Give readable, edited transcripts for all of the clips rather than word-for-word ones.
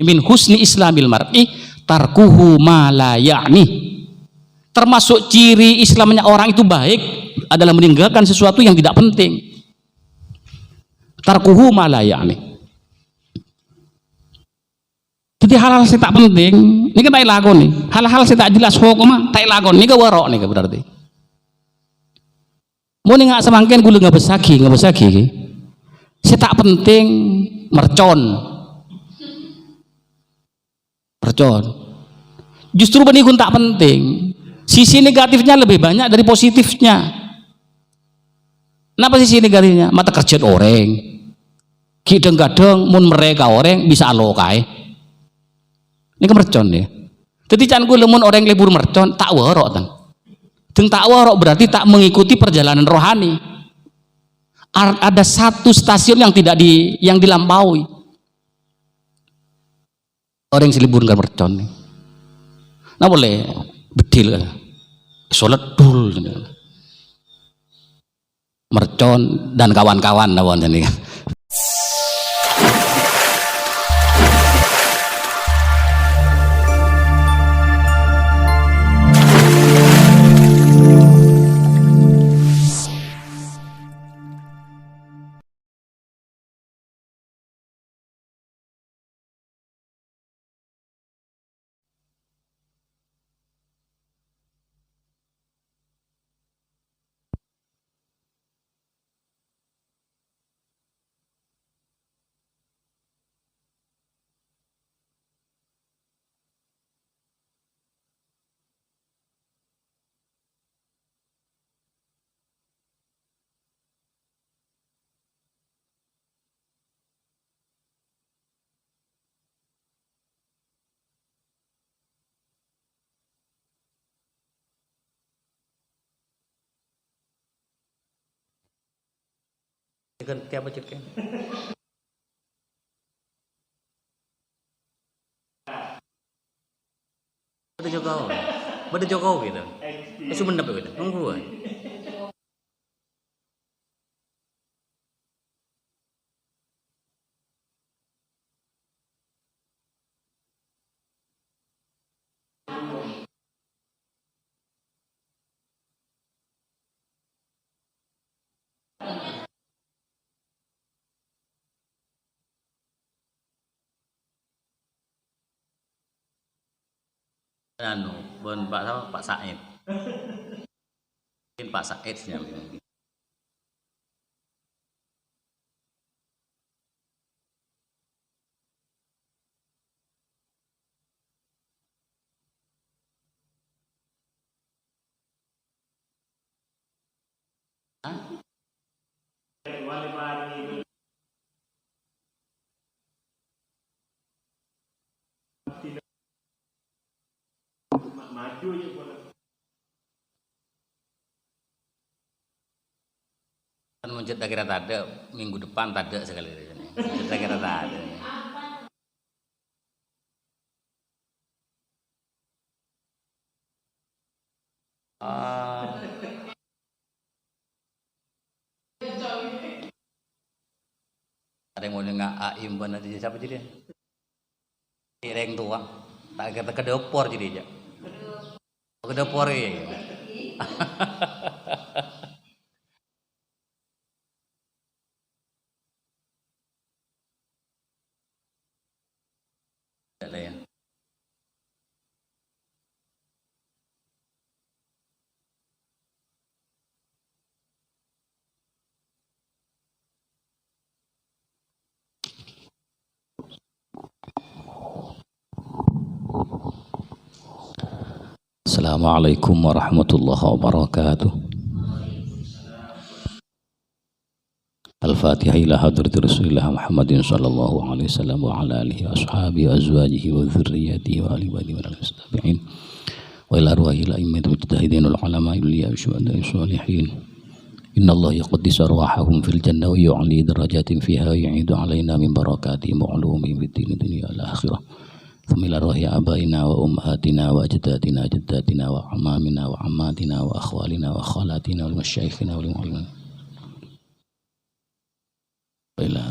min husni islamil mar'i tarkuhu ma la ya'ni. Termasuk ciri Islamnya orang itu baik adalah meninggalkan sesuatu yang tidak penting. Tarkuhu ma la ya'ni. Jadi hal-hal yang tak penting ini kan tak lakon nih. Hal-hal yang tak jelas hukum tak lakon ini ke warok nih berarti. Mau nih nggak semangkin gue nggak besagi. Saya tak penting mercon. Justru benikun tak penting. Sisi negatifnya lebih banyak dari positifnya. Kenapa sisi negatifnya? Mata kerja orang. Kadang-kadang mun mereka orang bisa alokai. Ini kemercon ya. Jadi can gue lemun orang lebur mercon tak warok tan. Deng tak warok berarti tak mengikuti perjalanan rohani. Ada satu stasiun yang yang dilampaui. Orang yang selibur nggak mercon nih. Nah boleh bedil kan? Sholat dul mercon dan kawan-kawan nawan ini. Kan tiap macet kan. Bada Jokowi gitu. Itu mendap gitu. Nunggu. Anu, bon Pak Said. Mungkin Pak Said nya. Maju aja boleh. Kan muncul tak kira tak ada minggu depan tak ada sekali ini. Tak kira tak ada. Ada yang mau dengar Aim benar jadi siapa jadi? Ireng tua. Tak kata kedopor jadi aja. Kedopor ya. Ada ya. Assalamualaikum warahmatullahi wabarakatuh. Al-Fatihah ila hadrati Rasulillah Muhammadin sallallahu alaihi wasallam wa ala alihi wa ashabihi wa azwajihi wa dhurriyyatihi wa ali wa al-mustabi'in wa ila arwahi al-a'immati mujtahidin wal ulama awliya syuhada salihin. Inna Allah yaqdis arwahahum fil jannah wa yu'li darajatin fiha yu'idu alaina min barakatihi wa ulumi fid dunya wal akhirah. Thumma rohi abaina wa ummahatina wa ajdatina jaddatina wa amamina wa ammatina wa akhwalina wa khalatina wa masyaikhina wa limu'alina ila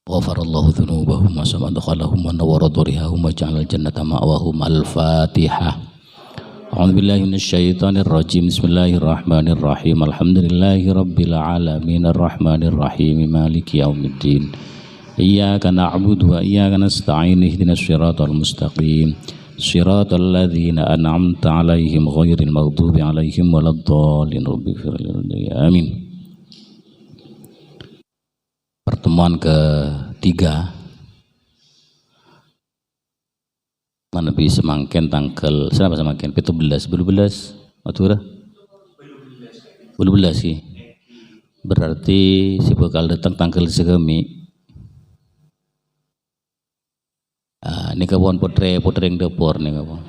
ghafarallahu dzunubahum wa samadakhalahum wa nawwara dhurihahum wa ja'alal jannata ma'wahum. Al-Fatihah. A'udzu billahi minasyaitonir rajim. Bismillahirrahmanirrahim. Alhamdulillahi rabbil alamin arrahmanir rahim maliki yaumiddin. Iyyaka na'budu wa iyyaka nasta'in ihdinas siratal mustaqim. Shiratal ladzina an'amta 'alaihim ghairil maghdubi 'alaihim waladdallin. Rabbighfir li. Amin. Pertemuan ketiga mana bisa semangken tanggal siapa semangken 17 belas atau belum sih berarti si bakal datang tanggal segemi. Ini kawan putre yang dapur nih kawan.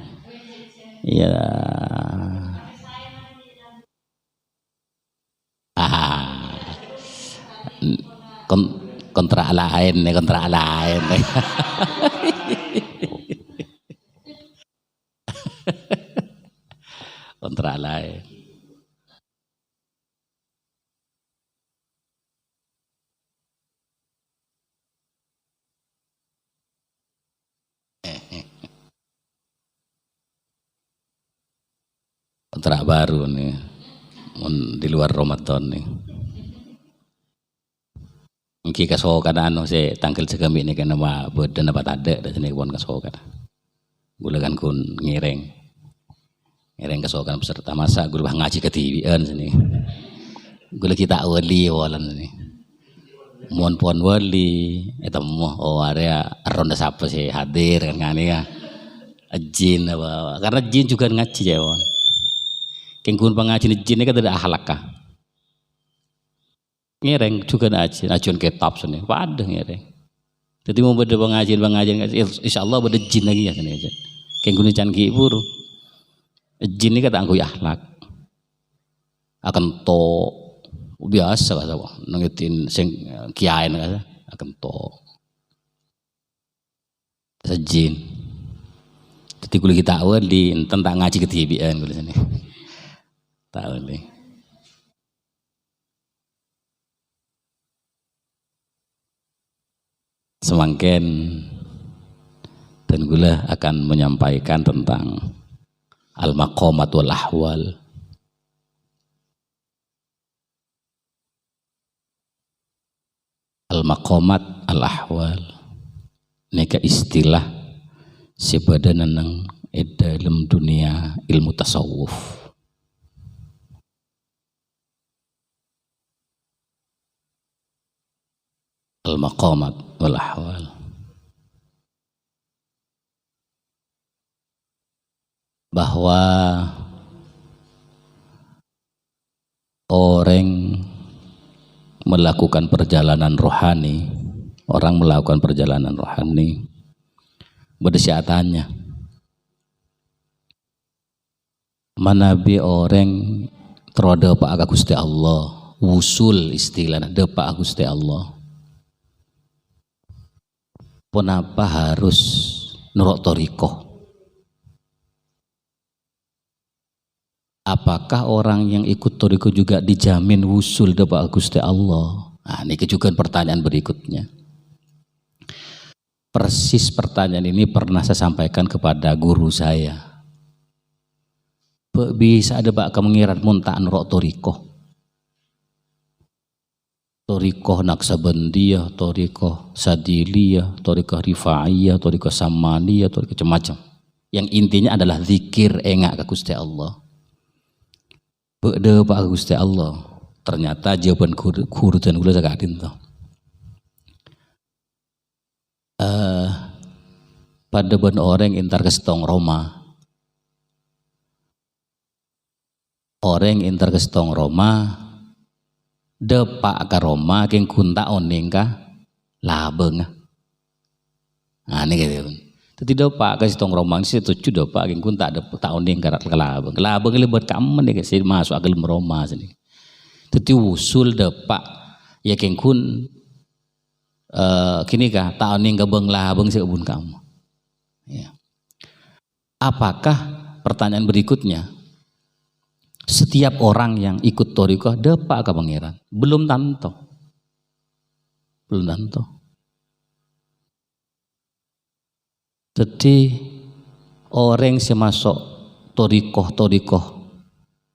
Iya. Kontrak lain nih, kontrak lain. Kontrak lain. Kontrak baru nih di luar Ramadan nih. Mungkin kasokan anu si tanggal segami ini kan nama badan dapat ada dari sini pun kasokan. Gula kan kun ngireng kasokan peserta masa gula ngaji ke TV-an sini. Gula kita wali walan sini. Mohon pon wali eta moh area ronda siapa sih hadir kan ngane ya. Jin apa karena jin juga ngaji ya wan. Kengkun pengaji jin ini kan tidak ahlakah. Ngereng juga ajuan kitab sini, ada ngereng. Jadi mau beda pengajian insya Allah beda jin lagi ya sini aja. Kengkun canggih buru. Jin ini kata angkuh akhlak. Akan to biasa kata nengitin sing kiai kata akan to. Sejin. Jadi kulit kita awal di tentang ngaji ketibian kulit sini. Tahu nih. Semangken dan gula akan menyampaikan tentang al-maqamat wal ahwal. Al-maqamat al-ahwal neka istilah sebadan nang dalam dunia ilmu tasawuf. Al-maqamat wal ahwal. Bahwa orang melakukan perjalanan rohani, berdesiatannya manabi orang teroda pak aga Gusti Allah, wusul istilahnya depa Gusti Allah. Kenapa harus nurut torikoh? Apakah orang yang ikut torikoh juga dijamin wusul depa Gusti Allah? Nah, ini juga pertanyaan berikutnya. Persis pertanyaan ini pernah saya sampaikan kepada guru saya. Bisa ada bak mengirat muntaan nurut torikoh. Torikoh Naksabandiyah, torikoh Sadiliyah, torikoh Rifa'iyah, torikoh Samaniyah, torikoh macam-macam. Yang intinya adalah zikir engak ke Gusti Allah. Beda Pak Gusti Allah. Ternyata jawaban guru dan gula zakadin tuh. Pada ben orang intar ke setong Roma. Orang intar ke setong Roma. Depak ke Roma keng kunta oning ka labeng. Nah ini gitu. Jadi depak ke setong Roma sih tujuh depak keng kunta depak oning ka labeng. Labeng lebat kamu nih sih masuk agel Roma sini. Jadi usul depak ya keng kun kini kah tak oning ke beng labeng sih kebun kamu. Ya. Apakah pertanyaan berikutnya? Setiap orang yang ikut torikoh depak ke pangeran belum tanto. Jadi orang yang masuk torikoh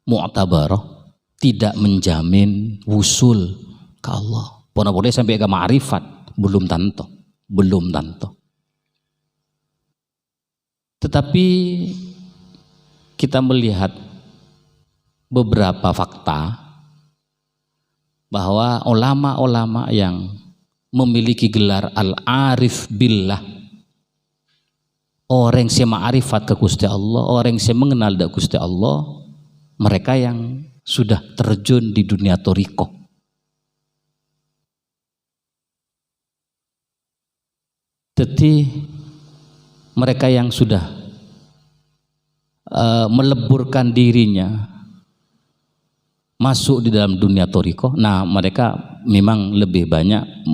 mu'tabarah tidak menjamin wusul ke Allah. Boleh sampai ke ma'rifat, belum tentu. Tetapi kita melihat beberapa fakta bahwa ulama-ulama yang memiliki gelar al-arif billah, orang yang ma'rifat ke Gusti Allah, orang yang mengenal dak Gusti Allah, mereka yang sudah terjun di dunia torikoh. Jadi mereka yang sudah meleburkan dirinya masuk di dalam dunia torikoh, nah mereka memang lebih banyak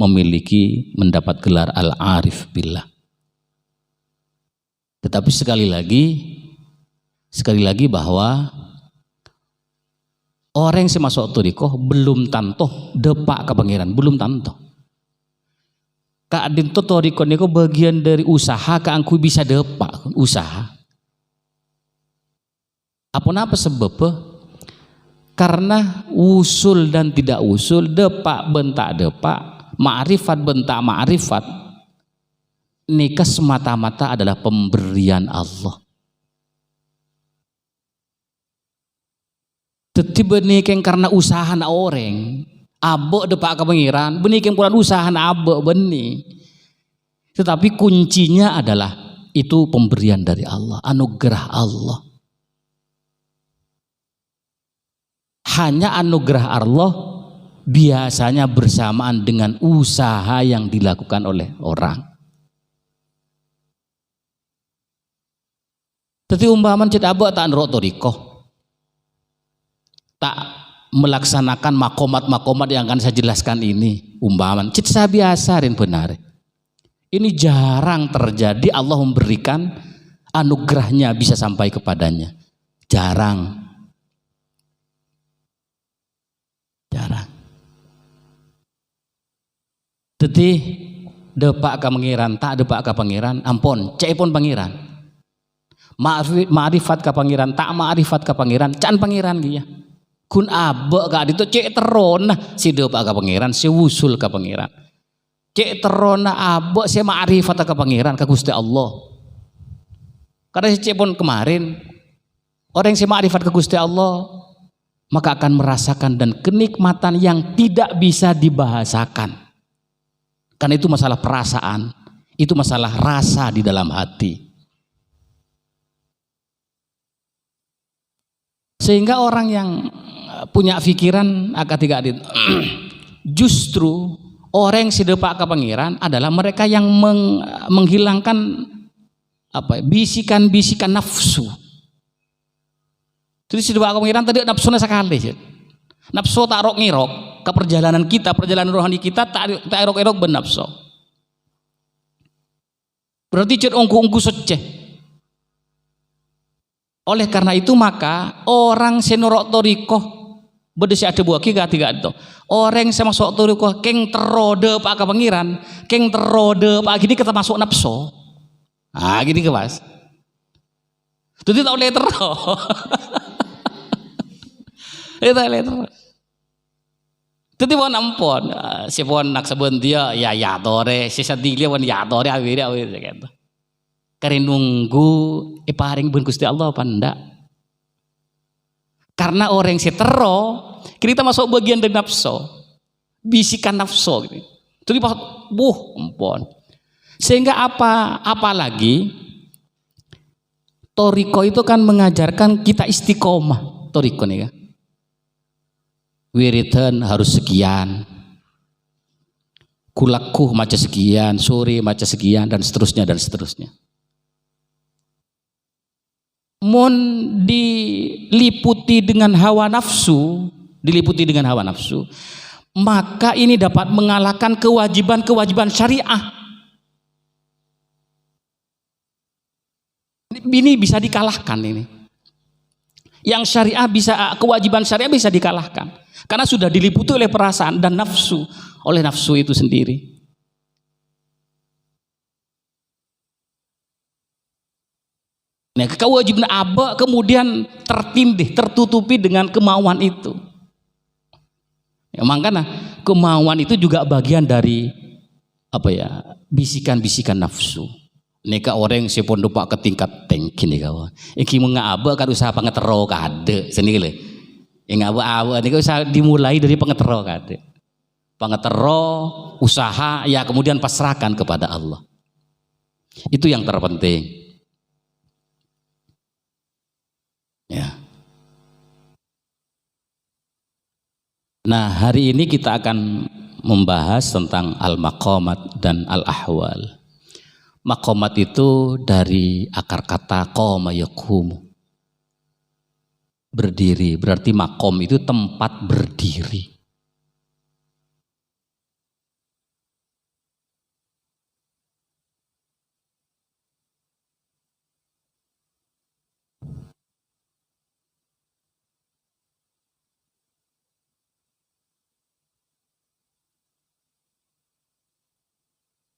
mendapat gelar al-arif billah. Tetapi sekali lagi bahwa orang yang masuk torikoh belum tentu depak ke pangeran, belum tentu. Kadin to torikoh niku bagian dari usaha keangku bisa depak usaha. Apa sebabnya? Karena usul dan tidak usul, depak bentak depak, ma'rifat bentak ma'rifat, nikah semata-mata adalah pemberian Allah. Tetapi benikeng karena usaha na orang, abek depak ke pangeran, benikeng pulang usaha na abek benih. Tetapi kuncinya adalah itu pemberian dari Allah, anugerah Allah. Hanya anugerah Allah biasanya bersamaan dengan usaha yang dilakukan oleh orang. Tapi umpaman cek abek tak nurut torikoh, tak melaksanakan makomat yang akan saya jelaskan ini, umpaman cek saya biasa rin benar. Ini jarang terjadi Allah memberikan anugerahnya bisa sampai kepadanya, jarang. Jadi depak ke pangeran, tak depak ke pangeran, ampun, cek pun pangeran. Ma'rifat ke pangeran, tak ma'rifat ke pangeran, can pangeran dia. Kun abek gak itu cek terona si depak ke pangeran, si wusul ke pangeran. Cek terona abek si ma'rifat ke pangeran, ke Gusti Allah. Karena si cek pun kemarin orang yang si ma'rifat ke Gusti Allah maka akan merasakan dan kenikmatan yang tidak bisa dibahasakan. Karena itu masalah perasaan, itu masalah rasa di dalam hati. Sehingga orang yang punya pikiran justru orang yang sedepak ke pangeran adalah mereka yang menghilangkan bisikan-bisikan nafsu. Jadi sedepak ke pangeran tadi nafsunya sekali. Nafsu tak rok ngirok ke perjalanan kita, perjalanan rohani kita tak erok-erok benafsu. Berarti cek ongku-ongku seceh. Oleh karena itu maka orang senorok torikoh bedesi ada buah kiga tiga itu. Orang yang masuk torikoh keng terode pak ke pangeran, keng terode pak gini kita masuk nafsu. Ah gini ke mas. Itu tak boleh terus. Itu terus. Jadi pun ampun, si pun nak sebut dia ya tore, si sedih dia pun ya tore awir gitu. Karena nunggu paring bun Gusti Allah apa ndak? Karena orang si tero, kita masuk bagian dari nafsu, bisikan nafsu gitu. Jadi pas ampun. Sehingga apalagi toriko itu kan mengajarkan kita istiqomah, toriko nih kan. Wiridan harus sekian, kulakuh maca sekian, sore maca sekian, dan seterusnya. Mun diliputi dengan hawa nafsu, maka ini dapat mengalahkan kewajiban syariah. Ini bisa dikalahkan ini. Yang syariah kewajiban syariah bisa dikalahkan. Karena sudah diliputi oleh perasaan dan nafsu, oleh nafsu itu sendiri. Nah, kewajiban aba kemudian tertindih, tertutupi dengan kemauan itu. Ya, makanya kemauan itu juga bagian dari apa ya, bisikan-bisikan nafsu. Neka orang si pondok pak ke tingkat tinggi nih kawan. Iki mengaba kan usaha pengetero kade sendiri le. Yang aba-aba ini usaha dimulai dari pengetero kade. Pengetero usaha ya kemudian pasrahkan kepada Allah. Itu yang terpenting. Ya. Nah, hari ini kita akan membahas tentang al-maqamat dan al-ahwal. Maqamat itu dari akar kata qama yaqumu. Berdiri, berarti maqam itu tempat berdiri.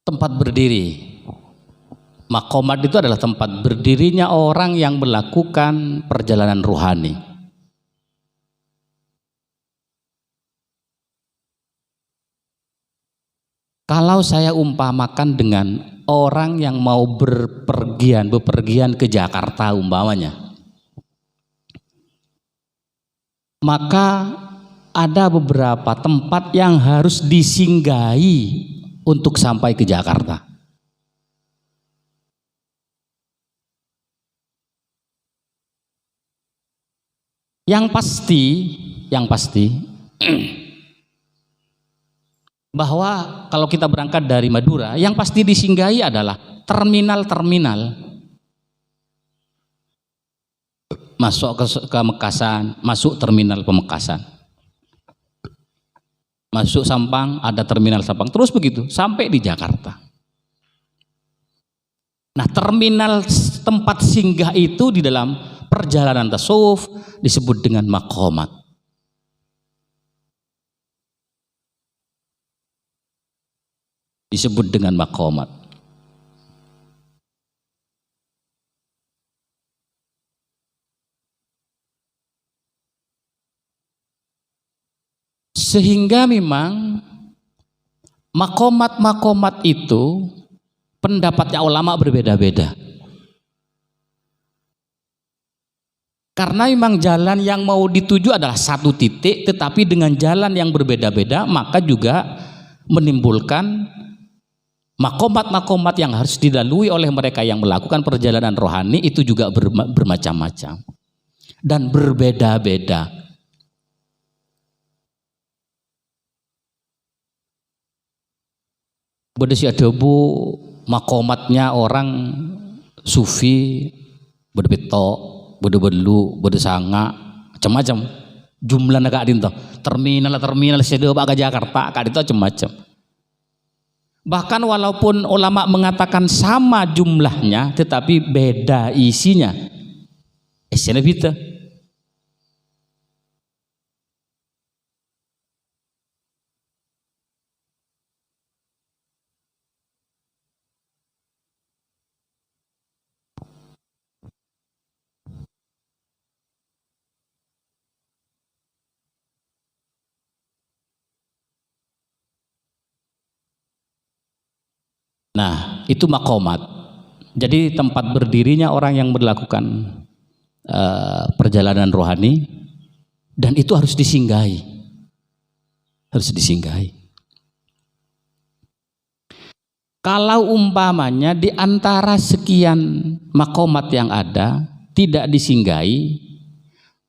Tempat berdiri. Maqamat itu adalah tempat berdirinya orang yang melakukan perjalanan ruhani. Kalau saya umpamakan dengan orang yang mau bepergian ke Jakarta umpamanya, maka ada beberapa tempat yang harus disinggahi untuk sampai ke Jakarta. Yang pasti bahwa kalau kita berangkat dari Madura, yang pasti disinggahi adalah terminal-terminal. Masuk ke Mekasan, masuk terminal Pemekasan. Masuk Sampang, ada terminal Sampang. Terus begitu sampai di Jakarta. Nah, terminal tempat singgah itu di dalam perjalanan tasawuf disebut dengan maqamat. Disebut dengan maqamat. Sehingga memang maqamat itu pendapatnya ulama berbeda-beda. Karena memang jalan yang mau dituju adalah satu titik, tetapi dengan jalan yang berbeda-beda, maka juga menimbulkan maqamat yang harus dilalui oleh mereka yang melakukan perjalanan rohani itu juga bermacam-macam dan berbeda-beda. Beda ada bu maqamatnya orang sufi, beda betok, beda belu, beda sanga, macam-macam. Jumlah nak adin toh. Terminal sedo ke Jakarta, kak itu macam-macam. Bahkan walaupun ulama mengatakan sama jumlahnya, tetapi beda isinya. Isinya beda. Nah, itu maqamat. Jadi tempat berdirinya orang yang melakukan perjalanan rohani, dan itu harus disinggahi. Harus disinggahi. Kalau umpamanya di antara sekian maqamat yang ada tidak disinggahi,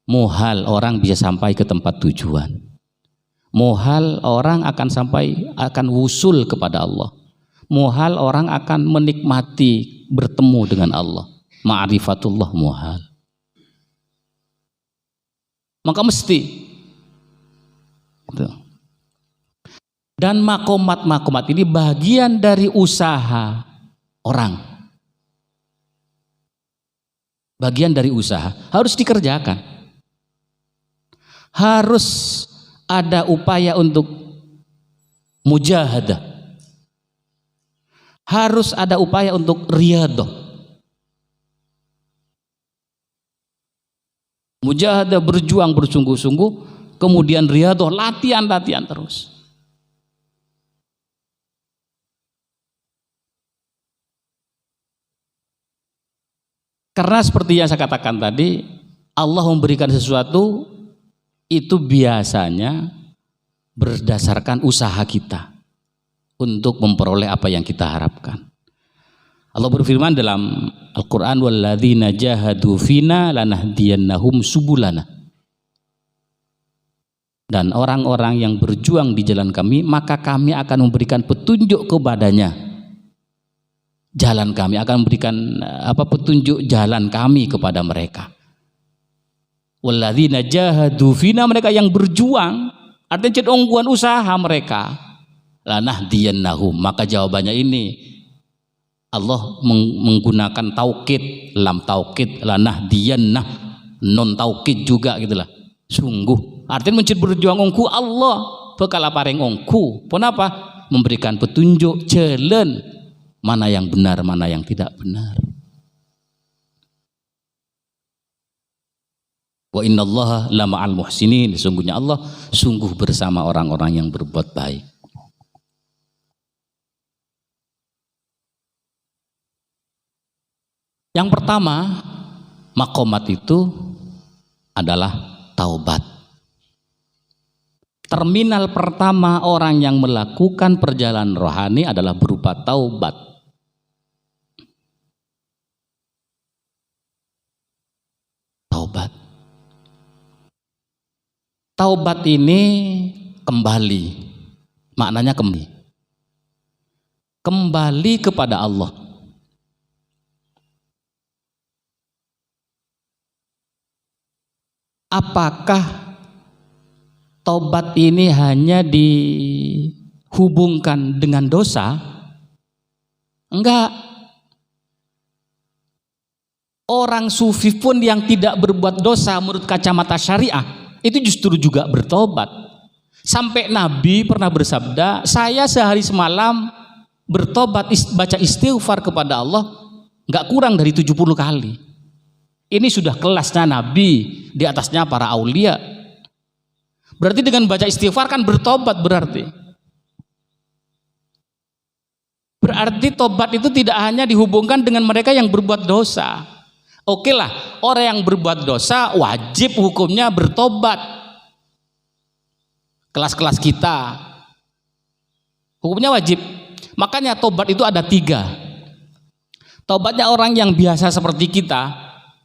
muhal orang bisa sampai ke tempat tujuan. Muhal orang akan wusul kepada Allah. Muhal orang akan menikmati bertemu dengan Allah. Ma'rifatullah muhal. Maka mesti gitu. Dan maqamat ini bagian dari usaha orang. Bagian dari usaha harus dikerjakan. Harus ada upaya untuk mujahadah. Harus ada upaya untuk riyadhah. mujahadah, berjuang bersungguh-sungguh, kemudian riyadhah, latihan terus. Karena seperti yang saya katakan tadi, Allah memberikan sesuatu itu biasanya berdasarkan usaha kita untuk memperoleh apa yang kita harapkan. Allah berfirman dalam Al-Quran, walladzina jahadu fina lanahdiyannahum subulana. Dan orang-orang yang berjuang di jalan kami, maka kami akan memberikan petunjuk kepadanya. Jalan kami akan memberikan petunjuk jalan kami kepada mereka. Walladzina jahadu fina, mereka yang berjuang, artinya ongguan usaha mereka. Lanahdiyannahum, maka jawabannya ini Allah menggunakan taukid, lam taukid, lanahdiyannah, non taukid juga gitulah. Sungguh, artinya mencit berjuang ongku Allah bakal paring ongku. Kenapa? Memberikan petunjuk jalan mana yang benar, mana yang tidak benar. Wa innallaha lama'al muhsinin, sesungguhnya Allah sungguh bersama orang-orang yang berbuat baik. Yang pertama, maqamat itu adalah taubat. Terminal pertama orang yang melakukan perjalanan rohani adalah berupa taubat. Taubat ini kembali, maknanya kembali kepada Allah. Apakah taubat ini hanya dihubungkan dengan dosa? Enggak. Orang sufi pun yang tidak berbuat dosa menurut kacamata syariah itu justru juga bertobat. Sampai Nabi pernah bersabda, saya sehari semalam bertobat, baca istighfar kepada Allah nggak kurang dari 70 kali. Ini sudah kelasnya Nabi, di atasnya para aulia. Berarti dengan baca istighfar kan bertobat berarti. Berarti tobat itu tidak hanya dihubungkan dengan mereka yang berbuat dosa. Oke lah, orang yang berbuat dosa wajib hukumnya bertobat. Kelas-kelas kita hukumnya wajib. Makanya tobat itu ada 3. Tobatnya orang yang biasa seperti kita.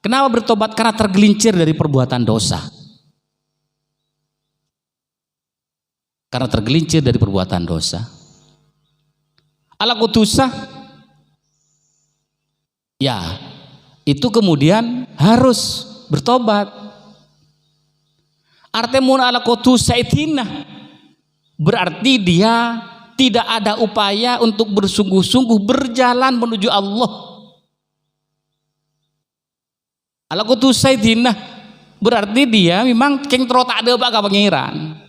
Kenapa bertobat? Karena tergelincir dari perbuatan dosa. Karena tergelincir dari perbuatan dosa. Ala kutusah, ya itu kemudian harus bertobat. Artemun ala kutusah itinah, berarti dia tidak ada upaya untuk bersungguh-sungguh berjalan menuju Allah. Ala kutusah itinah, berarti dia memang kengtro tak ada baka pangeran.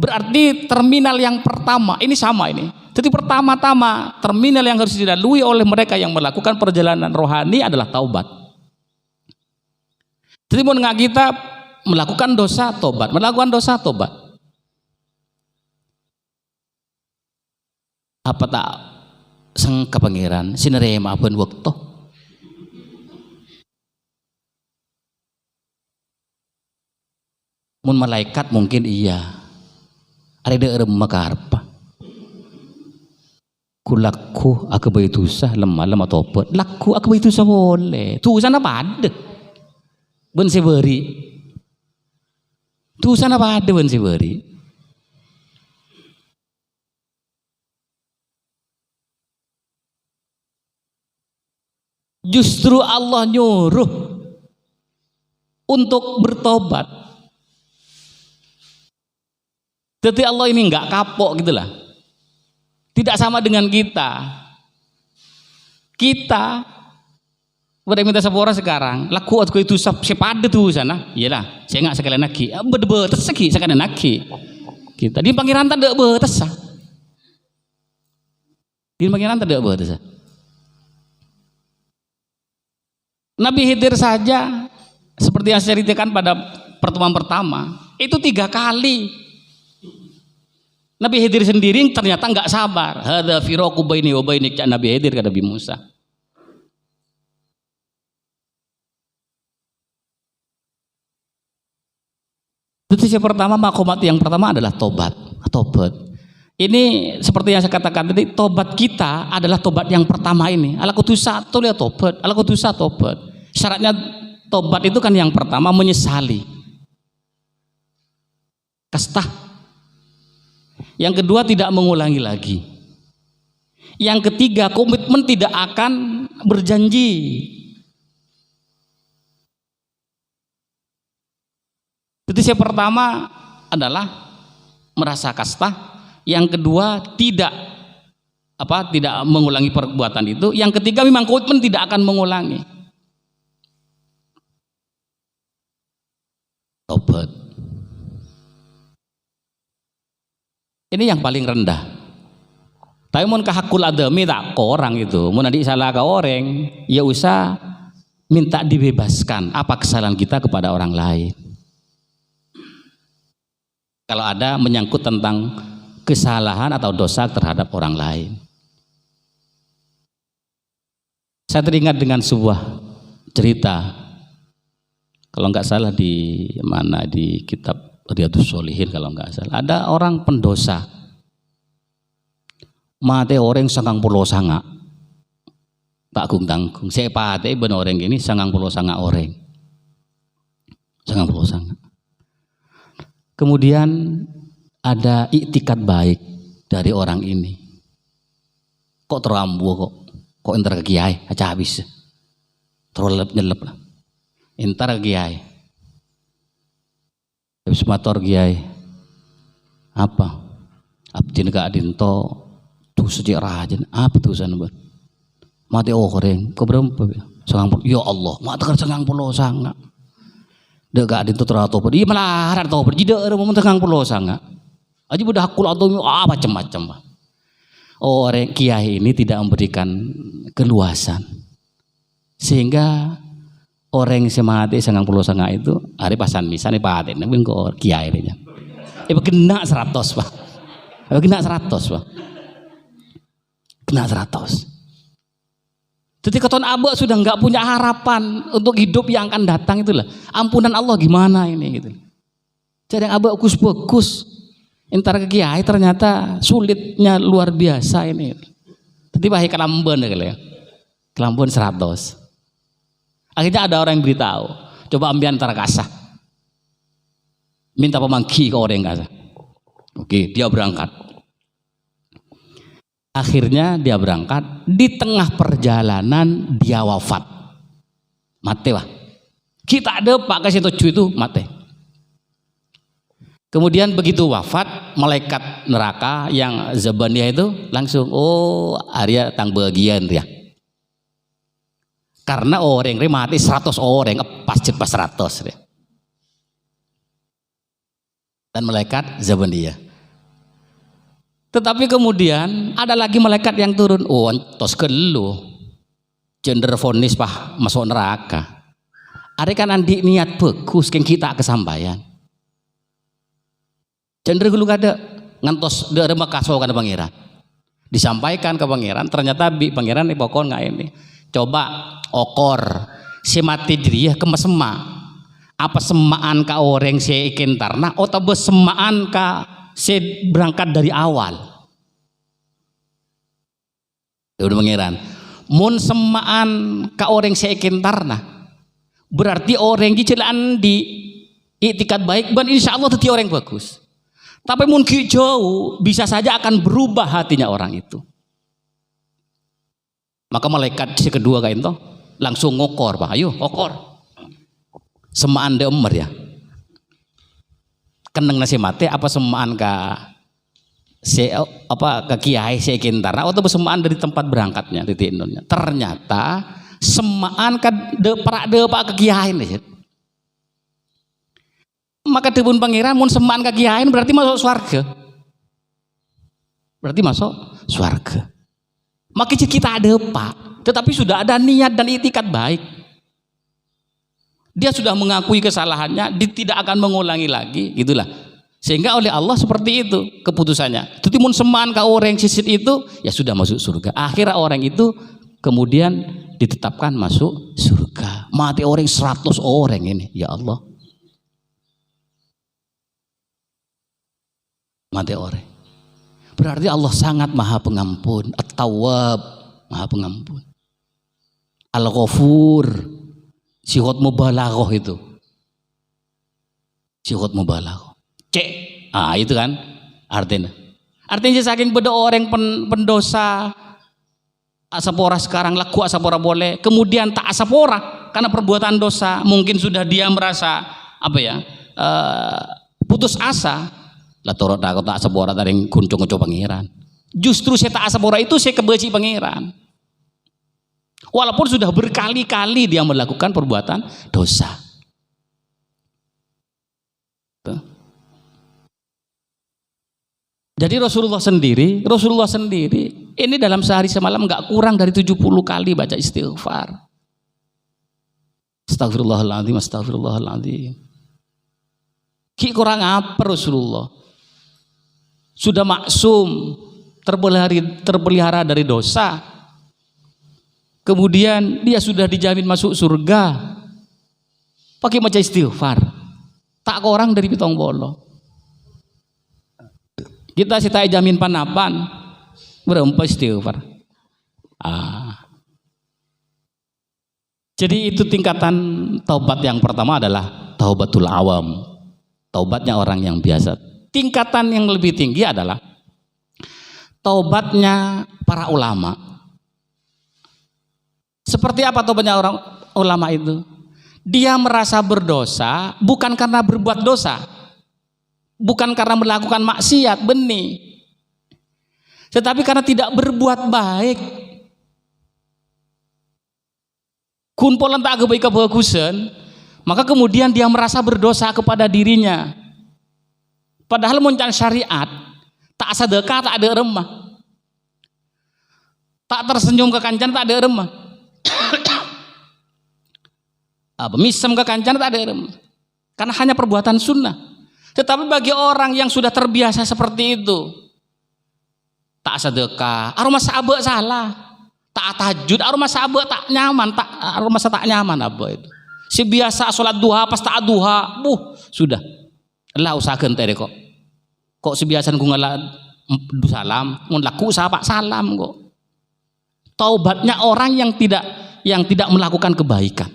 Berarti terminal yang pertama ini sama ini. Jadi pertama-tama terminal yang harus dilalui oleh mereka yang melakukan perjalanan rohani adalah taubat. Jadi mau kita melakukan dosa tobat, melakukan dosa tobat. Apa tak sengka pangeran sinerema pun waktu. Mun malaikat mungkin iya. Ada remah karpa. Kulaku aku bertusah lemah topet. Laku aku bertusah boleh. Tu sana pada. Ben seberi. Tu sana pada ben seberi. Justru Allah nyuruh untuk bertobat. Jadi Allah ini nggak kapok gitulah. Tidak sama dengan kita. Kita pada minta sepora sekarang. Laku aku itu sepada tuh sana. Iyalah, saya nggak sekalian lagi. Berbetes lagi sekalian lagi. Kita di pangeran tak ada betes. Di pangeran tak ada betes. Nabi Khidir saja seperti yang saya ceritakan pada pertemuan pertama itu 3 kali. Nabi Khidir sendiri ternyata nggak sabar. Hadza firaqu baini wa bainik, Nabi Khidir kata Nabi Musa. Itu yang pertama, makomat yang pertama adalah tobat. Ini seperti yang saya katakan tadi, tobat kita adalah tobat yang pertama ini. Ala kudu satu ya tobat, ala kudu tobat. Syaratnya tobat itu kan yang pertama menyesali. Kastah. Yang kedua tidak mengulangi lagi. Yang ketiga komitmen tidak akan berjanji. Jadi yang pertama adalah merasa kastah, yang kedua tidak mengulangi perbuatan itu, yang ketiga memang komitmen tidak akan mengulangi. Tobat. Ini yang paling rendah. Tapi mun kahakul adami tak ke orang itu, mun nanti salah ke orang, ya usah minta dibebaskan apa kesalahan kita kepada orang lain. Kalau ada menyangkut tentang kesalahan atau dosa terhadap orang lain. Saya teringat dengan sebuah cerita, kalau nggak salah di kitab Riyadhus Shalihin kalau nggak salah, ada orang pendosa mate orang 99 tak tanggung saya pate ben orang ini 99 orang 99. Kemudian ada iktikad baik dari orang ini. Kok terambu kok entar ke kiai aja habis. Terus nyelep lah. Entar ke kiai. Habis motor kiai. Apa? Abdin gak adinto tuh sejak rajan. Apa tuh sana ber? Mati orang. Kau berapa? 90. Ya Allah, mati kan 90 sangat. Dek gak adinto terato. Dia malah harap tahu berjida ada momen 90 sangat. Aja udah hakul atau macam-macam. Orang kiai ini tidak memberikan keluasan. Sehingga orang yang semati 90 sangat itu hari pasan misalnya paten tapi kok kiai ini. Kena 100 Pak. Kena 100 Pak. Kena 100. Jadi keton abah sudah nggak punya harapan untuk hidup yang akan datang itulah. Ampunan Allah gimana ini gitu. Jadi abah bagus. Entar ke kiai ternyata sulitnya luar biasa ini. Jadi bahaya kelambon ya. Kelambon 100. Akhirnya ada orang yang beritahu, coba ambil antara kasah. Minta pemangki ke orang yang kasah. Oke, dia berangkat. Akhirnya dia berangkat, di tengah perjalanan dia wafat. Mati wah. Kita ada Pak kasih tujuh itu mati. Kemudian begitu wafat, malaikat neraka yang Zabaniyah itu langsung, oh Arya tang bagian dia. Karena orang ini mati 100 orang, pas 100 dia. Dan malaikat Zabaniyah. Tetapi kemudian ada lagi malaikat yang turun. Oh, tos kelu. Gender vonis pah masuk neraka. Ada kan andi niat bagus yang kita kesampaian. Gender kelu kada ngantos dari makaso kada pangeran. Disampaikan ke pangeran, ternyata pangeran ini pokok nggak ini. Coba okor si mati diriya kemasema. Apa semaan ka orang si ikentarna atau besemaan ka saya berangkat dari awal. Udah pangeran. Mun semaan ka orang saya kentarna. Berarti orang cicilan di iktikad baik ban insya Allah teti orang bagus. Tapi mun jauh bisa saja akan berubah hatinya orang itu. Maka malaikat si kedua kain toh langsung ngokor, Pak. Ayo ngokor. Semaan de emer ya. Keneng nasi mati apa semaan ke kiai si kintara atau bersemaan dari tempat berangkatnya di Indonesia. Ternyata semaan ke pak ke kiai nih. Maka dibun pangeran mun semaan ke kiai berarti masuk surga. Berarti masuk surga. Maka kita ada pak, tetapi sudah ada niat dan itikad baik. Dia sudah mengakui kesalahannya, dia tidak akan mengulangi lagi, gitulah. Sehingga oleh Allah seperti itu keputusannya. Tutimun seman ka orang sisit itu ya sudah masuk surga. Akhirnya orang itu kemudian ditetapkan masuk surga. Mati orang 100 orang ini, ya Allah. Mati orang. Berarti Allah sangat maha pengampun, At-Tawwab, maha pengampun. Al-Ghafur, sihot mubalaghah itu. Sihot mubalaghah. Cek, itu kan artinya. Artinya saking beda orang pendosa, asapora sekarang laku asapora boleh, kemudian tak asapora karena perbuatan dosa, mungkin sudah dia merasa putus asa. Lah torot aku tak asapora tadi kuncung-kuncung pangeran. Justru saya tak asapora itu saya kebenci pangeran. Walaupun sudah berkali-kali dia melakukan perbuatan dosa. Jadi Rasulullah sendiri ini dalam sehari semalam nggak kurang dari 70 kali baca istighfar. Astagfirullahaladzim, astagfirullahaladzim. Ki kurang apa Rasulullah? Sudah maksum, terpelihara dari dosa. Kemudian dia sudah dijamin masuk surga. Pakai baca istighfar. Tak kurang dari pitong bolo. Kita sih tak jamin panapan berempat istighfar. Jadi itu tingkatan taubat yang pertama adalah taubatul awam, taubatnya orang yang biasa. Tingkatan yang lebih tinggi adalah taubatnya para ulama. Seperti apa taubatnya orang ulama itu? Dia merasa berdosa bukan karena berbuat dosa, bukan karena melakukan maksiat benih, tetapi karena tidak berbuat baik. Kun polan tak kebaik kebagusan, maka kemudian dia merasa berdosa kepada dirinya. Padahal mencari syariat, tak sedekah tak ada remah, tak tersenyum ke kancan tak ada remah, misem ke kancan tak ada remah, karena hanya perbuatan sunnah. Tetapi bagi orang yang sudah terbiasa seperti itu, tak sedekah, aroma sahabat salah, tak tahajud, aroma sahabat tak nyaman, aroma tak nyaman apa itu. Si biasa sholat duha pas tak duha, sudah. Lah usahakan tadi kok. Kok sebiasaan ku ngalah salam, mun laku usaha pak salam kok. Taubatnya orang yang tidak melakukan kebaikan.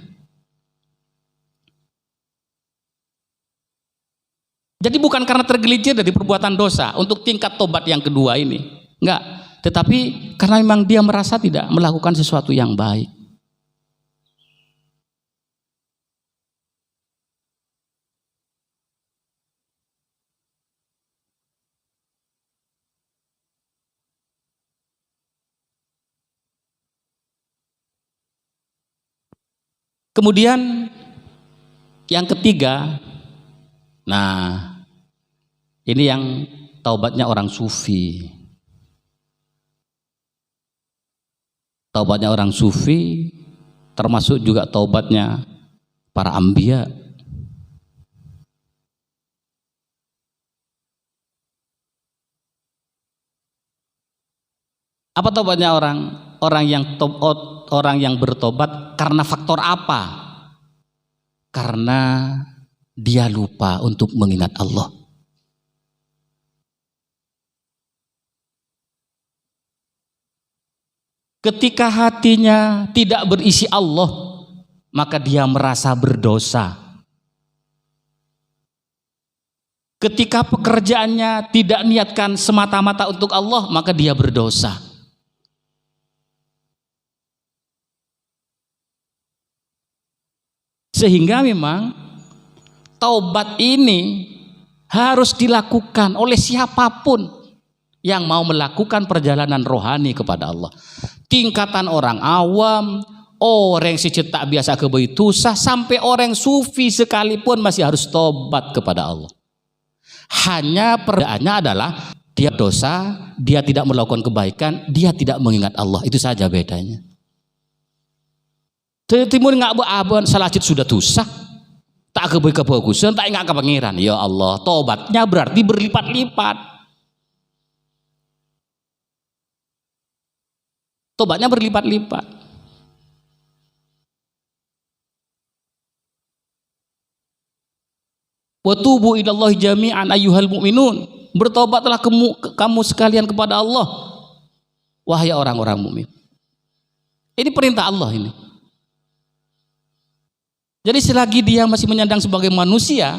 Jadi bukan karena tergelincir dari perbuatan dosa untuk tingkat tobat yang kedua ini, enggak. Tetapi karena memang dia merasa tidak melakukan sesuatu yang baik. Kemudian yang ketiga, nah ini yang taubatnya orang sufi. Taubatnya orang sufi termasuk juga taubatnya para anbiya. Apa taubatnya orang yang bertobat karena faktor apa? Karena dia lupa untuk mengingat Allah. Ketika hatinya tidak berisi Allah, maka dia merasa berdosa. Ketika pekerjaannya tidak niatkan semata-mata untuk Allah, maka dia berdosa. Sehingga memang taubat ini harus dilakukan oleh siapapun yang mau melakukan perjalanan rohani kepada Allah. Tingkatan orang awam, orang si cetak biasa kebeitusa, sampai orang sufi sekalipun masih harus tobat kepada Allah. Hanya perbedaannya adalah dia dosa, dia tidak melakukan kebaikan, dia tidak mengingat Allah. Itu saja bedanya. Timur nggak berabon salacit sudah dosa, Tak kebagusan, tak ingat ke pangeran. Ya Allah, tobatnya berarti berlipat-lipat. Tobatnya berlipat-lipat. Wa tubu ilallahi jami'an ayyuhal mu'minun. Bertobatlah kamu sekalian kepada Allah, wahai orang-orang mukmin. Ini perintah Allah ini. Jadi selagi dia masih menyandang sebagai manusia,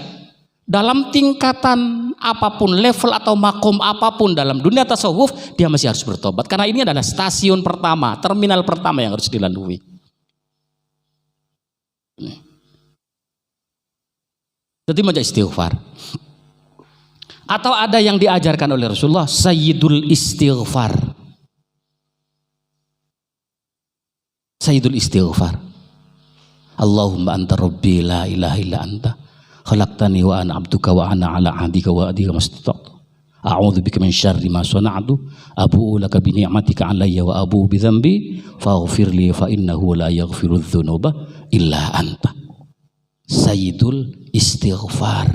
dalam tingkatan apapun, level atau makom apapun dalam dunia tasawuf, dia masih harus bertobat. Karena ini adalah stasiun pertama, terminal pertama yang harus dilalui. Jadi macam istighfar. Atau ada yang diajarkan oleh Rasulullah, Sayyidul Istighfar. Sayyidul Istighfar. Allahumma anta rabbi la ilaha illa anta khalaqtani wa ana abduka wa ana ala ahdika wa adika mastata'tu a'udzu bika min syarri ma sana'tu abu'u laka bi ni'matika alayya wa abu'u bi dzambi faghfir li fa innahu la yaghfiru dzunuba illa anta. Sayyidul Istighfar.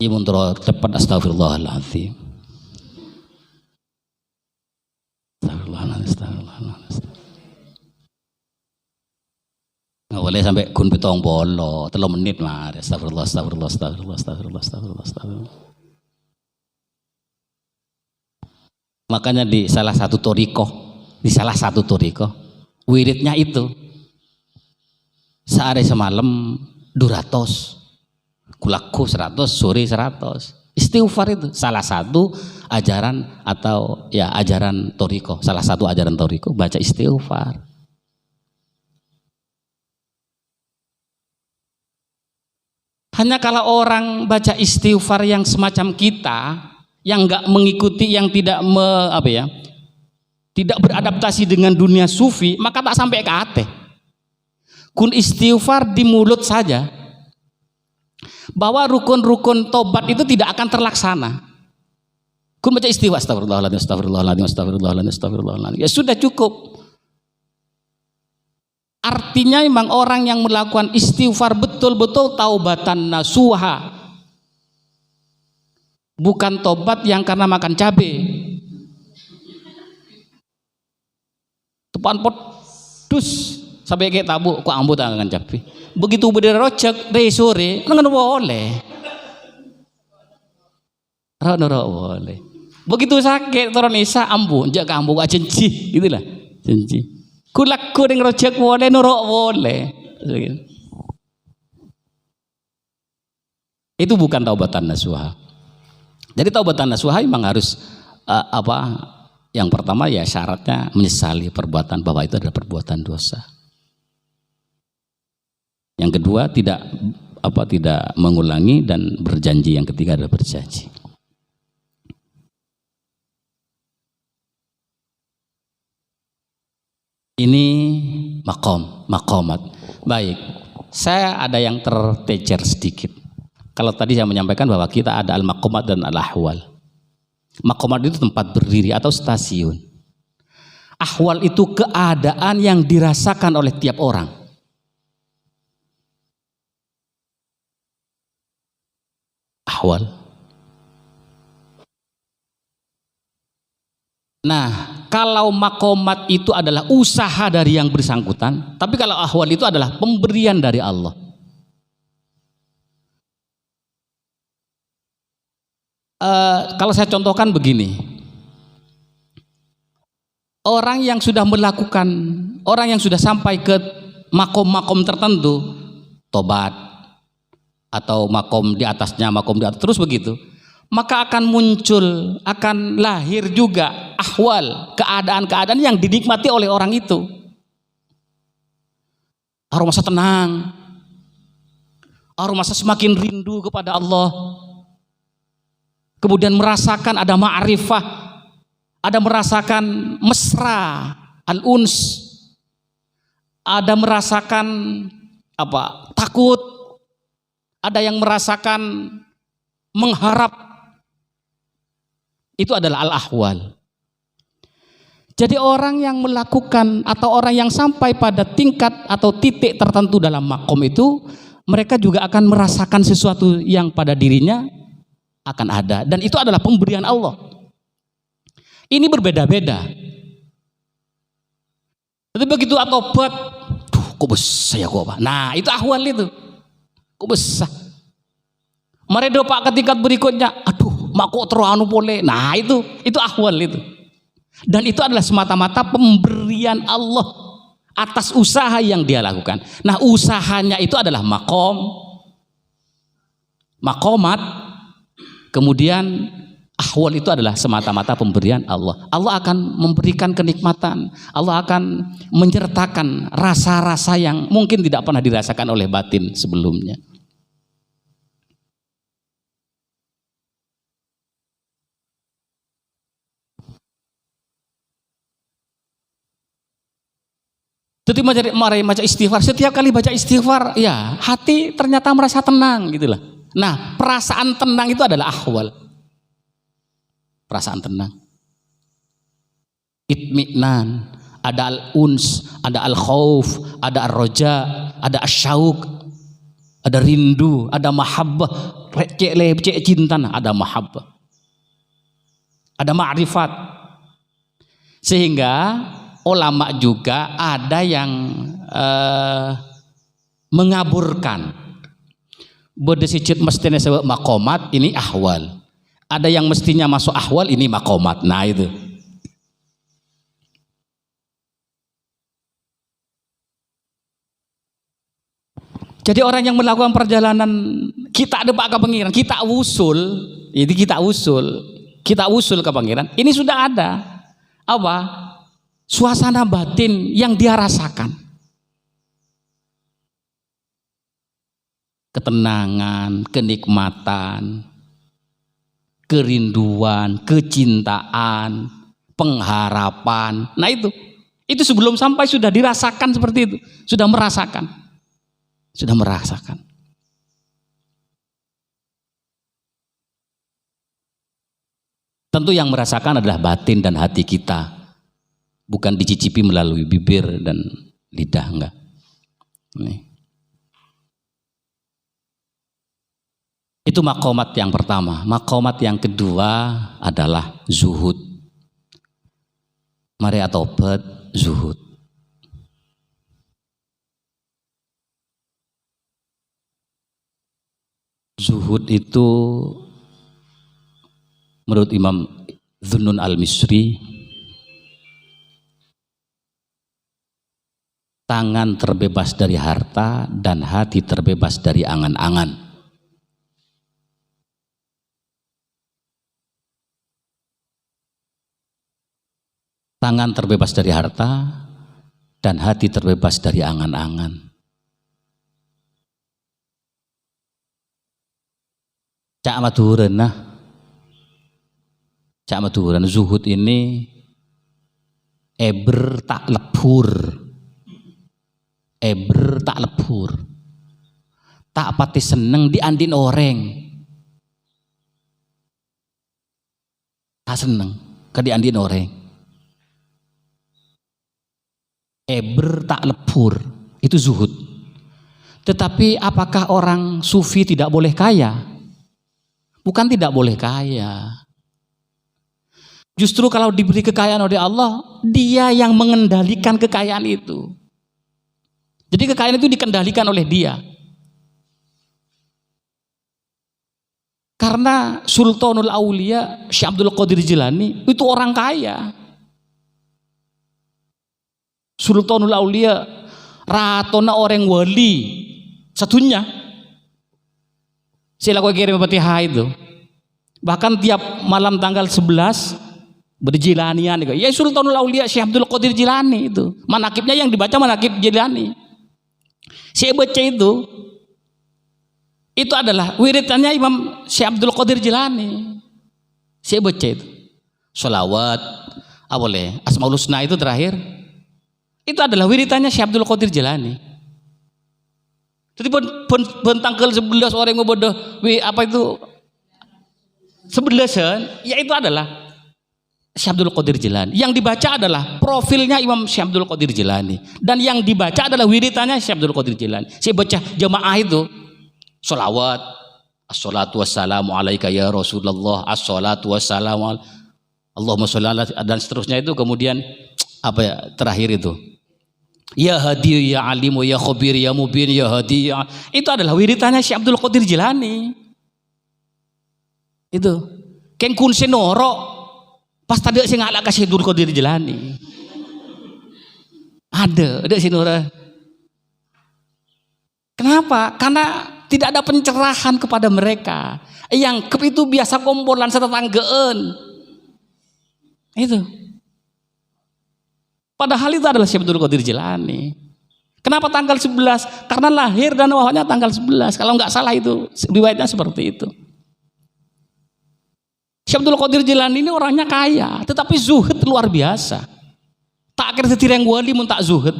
Ibu mundur tepat astagfirullahaladzim. Nggak boleh sampai kun petong bolo 3 menit mah. Astagfirullah. Makanya di salah satu toriko, wiridnya itu sehari semalam 200, kulaku 100, sore 100. Istighfar itu salah satu ajaran atau ya ajaran toriko, salah satu ajaran toriko, baca istighfar. Hanya kalau orang baca istighfar yang semacam kita, yang nggak mengikuti, yang tidak tidak beradaptasi dengan dunia sufi, maka tak sampai ke hati. Kun istighfar di mulut saja, bahwa rukun-rukun tobat itu tidak akan terlaksana. Kun baca istighfar, astagfirullahaladzim, ya sudah cukup. Artinya memang orang yang melakukan istighfar betul-betul taubatan nasuha, bukan tobat yang karena makan cabai. Tepan dus sampai kayak tabu kok ambu tak makan cabai. Begitu berdiri rocek dari sore nggak boleh. Boleh. Begitu sakit turun isa ambu, jaga ambu gak cenci, gitulah cenci. Kulak kuring rojak boleh, nurok boleh. Itu bukan taubatan nasuha. Jadi taubatan nasuha memang harus yang pertama ya syaratnya menyesali perbuatan bahwa itu adalah perbuatan dosa. Yang kedua tidak mengulangi, dan berjanji. Yang ketiga adalah berjanji. Ini makomat. Baik, saya ada yang tertecer sedikit. Kalau tadi saya menyampaikan bahwa kita ada al-makomat dan al-ahwal. Makomat itu tempat berdiri atau stasiun. Ahwal itu keadaan yang dirasakan oleh tiap orang. Ahwal. Nah, kalau makomat itu adalah usaha dari yang bersangkutan, tapi kalau ahwal itu adalah pemberian dari Allah. Kalau saya contohkan begini, orang yang sudah melakukan, orang yang sudah sampai ke makom-makom tertentu, tobat atau makom di atasnya, makom di atas, terus begitu, maka akan muncul, akan lahir juga ahwal, keadaan-keadaan yang dinikmati oleh orang itu. Orang masa tenang, orang masa semakin rindu kepada Allah, kemudian merasakan ada ma'rifah, ada merasakan mesra, al-uns, ada merasakan takut, ada yang merasakan mengharap. Itu adalah al-ahwal. Jadi orang yang melakukan atau orang yang sampai pada tingkat atau titik tertentu dalam makom itu, mereka juga akan merasakan sesuatu yang pada dirinya akan ada, dan itu adalah pemberian Allah. Ini berbeda-beda. Tapi begitu tobat, kok besar ya kok Pak. Nah, itu ahwal itu. Kok besar. Mari dopak ke tingkat berikutnya, aduh, mak kok terlalu boleh. Nah, itu ahwal itu. Dan itu adalah semata-mata pemberian Allah atas usaha yang dia lakukan. Nah, usahanya itu adalah makomat. Kemudian ahwal itu adalah semata-mata pemberian Allah. Allah akan memberikan kenikmatan. Allah akan menyertakan rasa-rasa yang mungkin tidak pernah dirasakan oleh batin sebelumnya. Jadi baca istighfar, setiap kali baca istighfar, ya hati ternyata merasa tenang gitulah. Nah, perasaan tenang itu adalah ahwal. Perasaan tenang. Itminan, ada al-uns, ada al-khauf, ada ar-roja, ada asyauq, ada rindu, ada mahabbah, cek cinta, ada mahabbah. Ada ma'rifat. Sehingga ulama juga ada yang mengaburkan berdesicit mestinya sebab makomat, ini ahwal. Ada yang mestinya masuk ahwal, ini makomat. Nah itu. Jadi orang yang melakukan perjalanan, kita ada pak ke pengiran, kita usul ke pengiran, ini sudah ada apa? Suasana batin yang dia rasakan, ketenangan, kenikmatan, kerinduan, kecintaan, pengharapan. Nah itu sebelum sampai sudah dirasakan seperti itu, sudah merasakan. Tentu yang merasakan adalah batin dan hati kita, bukan dicicipi melalui bibir dan lidah, enggak. Nih. Itu makomat yang pertama. Makomat yang kedua adalah zuhud. Mari tobat, zuhud. Zuhud itu menurut Imam Dhunnun al-Misri, tangan terbebas dari harta dan hati terbebas dari angan-angan. Tangan terbebas dari harta dan hati terbebas dari angan-angan. Cak maturan zuhud ini eber tak lebur, tak pati seneng diandin orang, tak seneng ke diandin orang. Eber tak lebur itu zuhud. Tetapi apakah orang sufi tidak boleh kaya? Bukan tidak boleh kaya. Justru kalau diberi kekayaan oleh Allah, dia yang mengendalikan kekayaan itu. Jadi kekayaan itu dikendalikan oleh dia. Karena Sultanul Aulia Syekh Abdul Qadir Jilani itu orang kaya. Sultanul Aulia ratona orang wali satunya. Saya lakukan kirim Fatihah itu. Bahkan tiap malam tanggal 11 berjilanian. Ya Sultanul Aulia Syekh Abdul Qadir Jilani itu. Manakibnya yang dibaca manakib Jilani. Saya baca itu adalah wiridannya Imam Syekh Abdul Qadir Jilani. Saya baca itu. Sholawat, boleh. Asmaul Husna itu terakhir. Itu adalah wiridannya Syekh Abdul Qadir Jilani. Jadi tanggal 11 orang yang bodoh, apa itu 11-an, ya itu adalah Syekh Abdul Qadir Jilani. Yang dibaca adalah profilnya Imam Syekh Abdul Qadir Jilani, dan yang dibaca adalah wiritannya Syekh Abdul Qadir Jilani. Saya baca jamaah itu sholawat, assalatu wassalamu alaika ya Rasulullah, assalatu wassalamu Allahumma sholli ala, dan seterusnya itu. Kemudian apa ya terakhir itu, ya hadi ya alimu ya khabir ya mubin ya hadi ya, itu adalah wiritannya Syekh Abdul Qadir Jilani. Itu ken kun senoro pas tadi saya ngalak kasih Abdul Qadir Jilani. Ada senora. Kenapa? Karena tidak ada pencerahan kepada mereka. Yang kep itu biasa kompolan setetanggaan. Itu. Padahal itu adalah Syekh Abdul Qadir Jilani. Kenapa tanggal 11? Karena lahir dan wafatnya tanggal 11. Kalau nggak salah itu riwayatnya seperti itu. Syekh Abdul Qadir Jilani ini orangnya kaya, tetapi zuhud luar biasa. Tak kira setirang wali mun tak zuhud.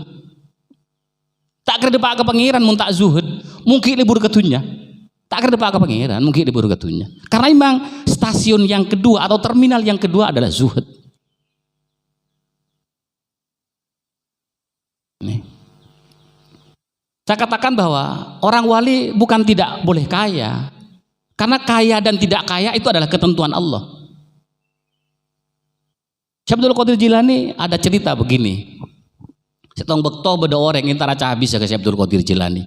Tak kira depak ke pangeran mun tak zuhud. Mungkin libur ketunya. Tak kira depak ke pangeran, mungkin libur ketunya. Karena memang stasiun yang kedua atau terminal yang kedua adalah zuhud. Nih. Saya katakan bahwa orang wali bukan tidak boleh kaya. Karena kaya dan tidak kaya itu adalah ketentuan Allah. Syekh Abdul Qadir Jilani ada cerita begini. Setong bekto beda orang intara cabis ya ke Syekh Abdul Qadir Jilani.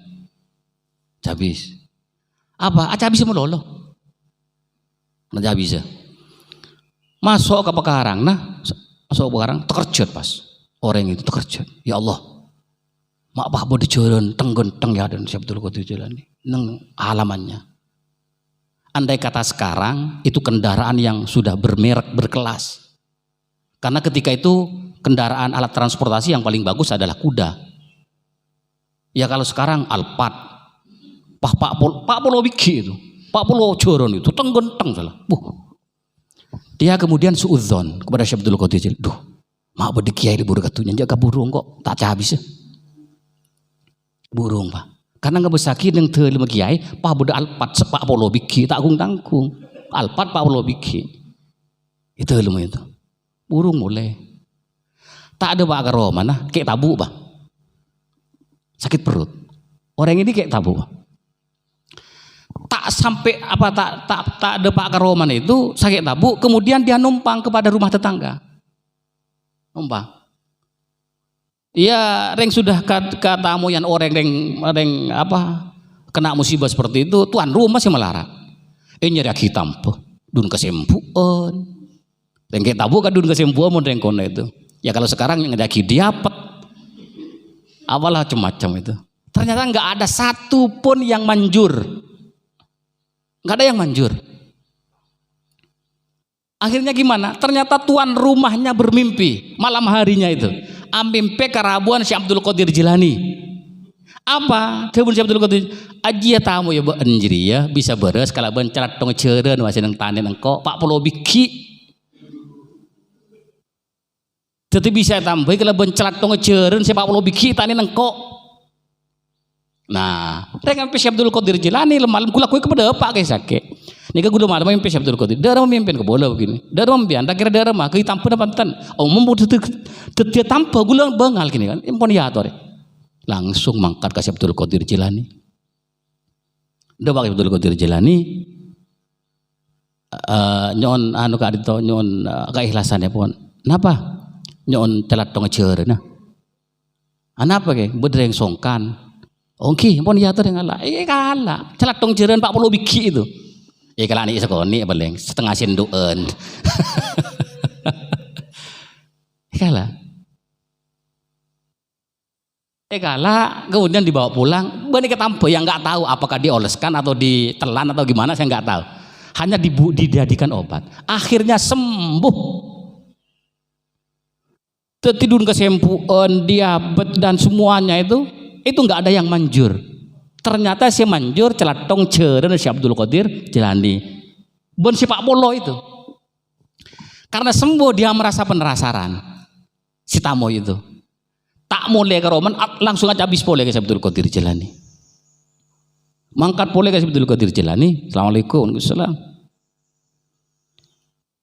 Cabis. Apa? Cabis melolo. Nah cabis ya. Masuk ke pekarang. Nah, masuk ke pekarang terkejut pas. Orang itu terkejut. Ya Allah. Mak pak bodi jalan tenggenteng ya dan Syekh Abdul Qadir Jilani. Neng halamannya. Andai kata sekarang itu kendaraan yang sudah bermerek berkelas. Karena ketika itu kendaraan alat transportasi yang paling bagus adalah kuda. Ya kalau sekarang Alphard, Pak Polo Wiki itu, Pak Polo Joron itu tenggenteng salah. Dia kemudian suudzon kepada Syekh Abdul Qadir Jilani. Duh, mak bodi kiai di burung katunya jaga burung kok tak habis ya. Burung Pak. Karena nggak besaki yang terlima kiai, Pak Buddha Alphard sepak Polo Biki tak tanggung, Alphard Pak Polo Biki itu ilmu itu. Burung mulai. Tak ada Pak Karoma, nah kayak tabu Pak. Sakit perut. Orang ini kayak tabu Pak. Tak sampai apa tak ada Pak Karoma itu sakit tabu, kemudian dia numpang kepada rumah tetangga. Numpang. Iya, reng sudah katamu yang orang reng apa kena musibah seperti itu, tuan rumah sih melarang. Nyari hitam po, dun kesempuan. Reng kayak tabu kan dun kesempuan mau reng kono itu. Ya kalau sekarang yang ada diapet, apalah macam-macam itu. Ternyata nggak ada satu pun yang manjur, nggak ada yang manjur. Akhirnya gimana? Ternyata tuan rumahnya bermimpi malam harinya itu. Mimpi kerabuan Syekh Abdul Qadir Jilani. Apa? Kebun Syekh Abdul Qadir. Ajia tamu ya anjiri ya bisa beres kalau bencalat tong ceureun masih nang tanen engko Pak Polo Biki. Tetapi bisa tambah kalau bencalat tong ceureun Pak Polo Biki tanen engko. Nah, rek Syekh Abdul Qadir Jilani lemalam kula kuwi kepada Pak kayak sakit. Nika gula malam mimpi Syekh Abdul Qadir. Darah memimpin ke bola begini. Darah memimpin. Tak kira darah mah ke tanpa pantan. Oh membuat dia tanpa gula bengal gini kan. Impon ya tore. Langsung mangkat ke Syekh Abdul Qadir Jilani. Udah pakai Abdul Qadir Jilani. Nyon anu ka adito nyon keikhlasannya pun. Napa? Nyon telat tong ceur nah. Anapa ke? Bener yang songkan. Oke, impon ya tore ngalah. Kalah. Telat tong ceureun Pak Polo Biki itu. Ya kalau anak sekoni paling setengah senduan. Kalah. Kalah kemudian dibawa pulang. Bani ketampo yang nggak tahu apakah dioleskan atau ditelan atau gimana saya nggak tahu. Hanya dijadikan obat. Akhirnya sembuh. Tertidur kesempuan, diabetes dan semuanya itu nggak ada yang manjur. Ternyata si manjur celatong ceureun Syekh Abdul Qadir Jilani. Bon si Pak Polo itu. Karena sembuh dia merasa penasaran. Si tamu itu. Tak mulai ke Roman langsung aja habis boleh ke Syekh Abdul Qadir Jilani. Mangkat boleh ke Syekh Abdul Qadir Jilani. Assalamualaikum. Waalaikumsalam.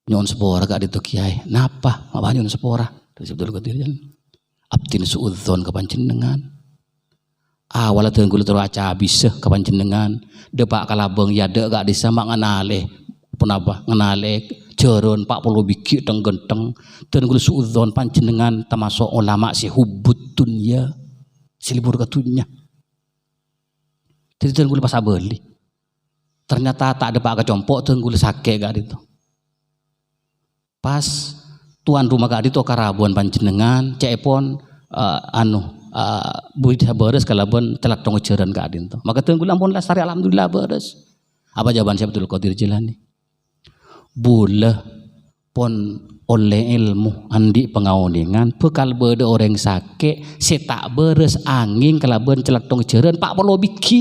nyon sepora gak ditu kiai. Napa? Apa nyon sepora? Dari Abdul Qadir Jilani. Abtin suudzon kapanjenengan. Awal teu kula terus aca bisa kapanjenengan. Depak kalabeng ya dek gak disama nganaleh. Punapa nganaleh jeron 40 biki teng genteng. Teu kula suudzon panjenengan termasuk ulama si hubbud dunya. Silibur katunya. Jadi teu kula pas abeli. Ternyata tak ada pak kecompok teu kula sake gak itu. Pas tuan rumah gak itu karabuan panjenengan cepon buida beres kalabon telat tong jaran gak itu. Maka teu kula ampun lestari alhamdulillah beres. Apa jawaban Syekh Abdul Qadir Jilani? Boleh pon oleh ilmu andi pengauningan bekal bede orang sake setak beres angin kalabon telat tong jaran 40 biki.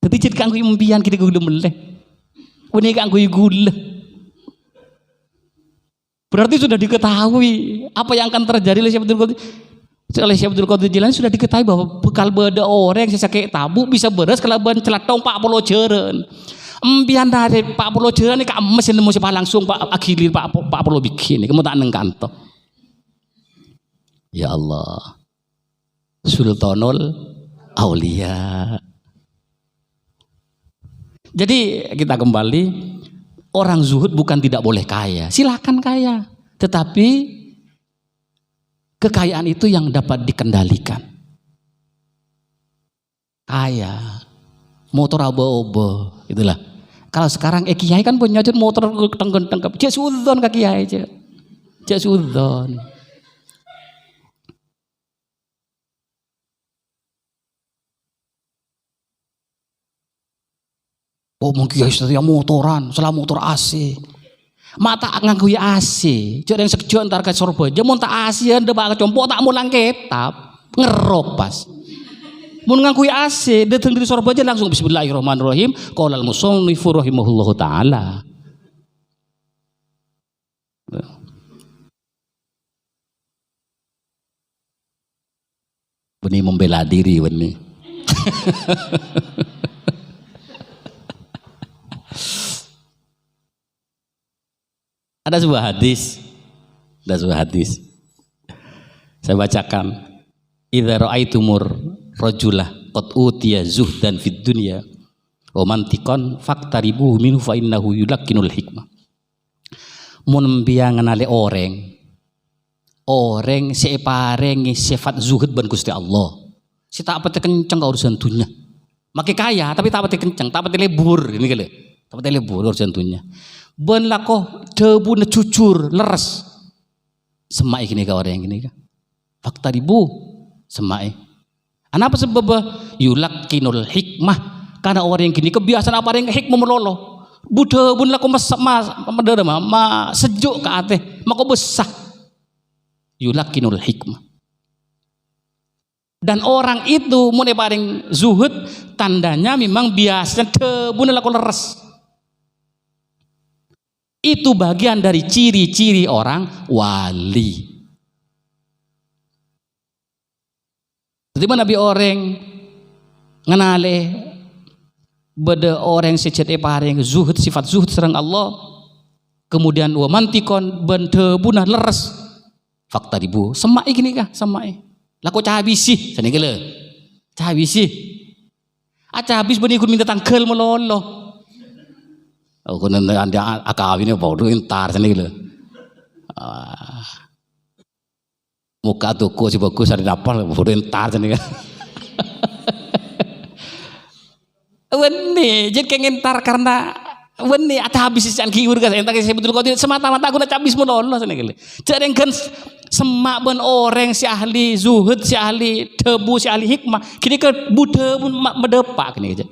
Jadi jadi kanggo impian kita gula meleh. Ini kanggo gula. Berarti sudah diketahui apa yang akan terjadi oleh Syekh Abdul Qadir Jilani sudah diketahui bahwa bekal beda orang yang sakit tabu bisa beres kelaban celatong 40 jeren. Impian dari 40 jeren ini kames yang mesti langsung Pak akhilir 40 bikin. Kamu tak neng kantor. Ya Allah. Sultanul Aulia. Jadi kita kembali, orang zuhud bukan tidak boleh kaya, silakan kaya, tetapi kekayaan itu yang dapat dikendalikan. Kaya, motor obo-obo, itulah. Kalau sekarang kiai kan punya motor tenggen-tenggen, cek sudzon ke kiai cek sudzon. Oh mungkin ya istilah motoran, salah motor AC. Mata nganggo ya AC. Cek yang sekejo antar ke Surabaya, mun tak AC anda bak compo tak mulang kitab, ngeropas. Mun nganggo ya AC, datang dari Surabaya langsung bismillahirrahmanirrahim. Qala al-musannifu rahimahullahu taala. Benih membela diri benih. Ada sebuah hadis. Saya bacakan. Idza ra'aitumur rajulah qad utiya zuhdan fid dunya wa mantiqan faqtaribuhu minhu fa innahu yulaqinul hikmah. Mun mbiyangan ale orang separengi sifat zuhud ban Gusti Allah. Si tak pete kenceng ka urusan dunya. Make kaya tapi tak pete kenceng, tak pete lebur ini kali. Tak pete lebur urusan dunya. Ben lakoh debu jujur leres semai gini ka orang gini ka fakta ribu semai apa sebab yulakinul hikmah karena orang yang gini kebiasaan apa yang hikmah melolo buddha bun lakoh mas sejuk ke ate maka besar yulakinul hikmah dan orang itu mulai paling zuhud tandanya memang biasanya debu lakoh leres. Itu bagian dari ciri-ciri orang wali. Jadi Nabi orang ngenale beda orang secet paring zuhud sifat zuhud serang Allah. Kemudian wa mantikon bente bunah leres. Fakta ribu semai gini kah semai. Laku cahabisi sana gele. Cahabisi. Habis benih ikut minta tangkel melolo. Oh, kau nanti anda akawinnya bodoh entar sana gitu. Muka toko si bagus ada dapal bodoh entar sana gitu. Wene, jadi kengen entar karena wene ada habis sian kiur kan. Entah saya betul kau semata-mata aku nak habis menolong sana gitu. Jadi kan semak ben orang si ahli zuhud, si ahli debu, si ahli hikmah. Kini ke Buddha pun medepak ni gitu.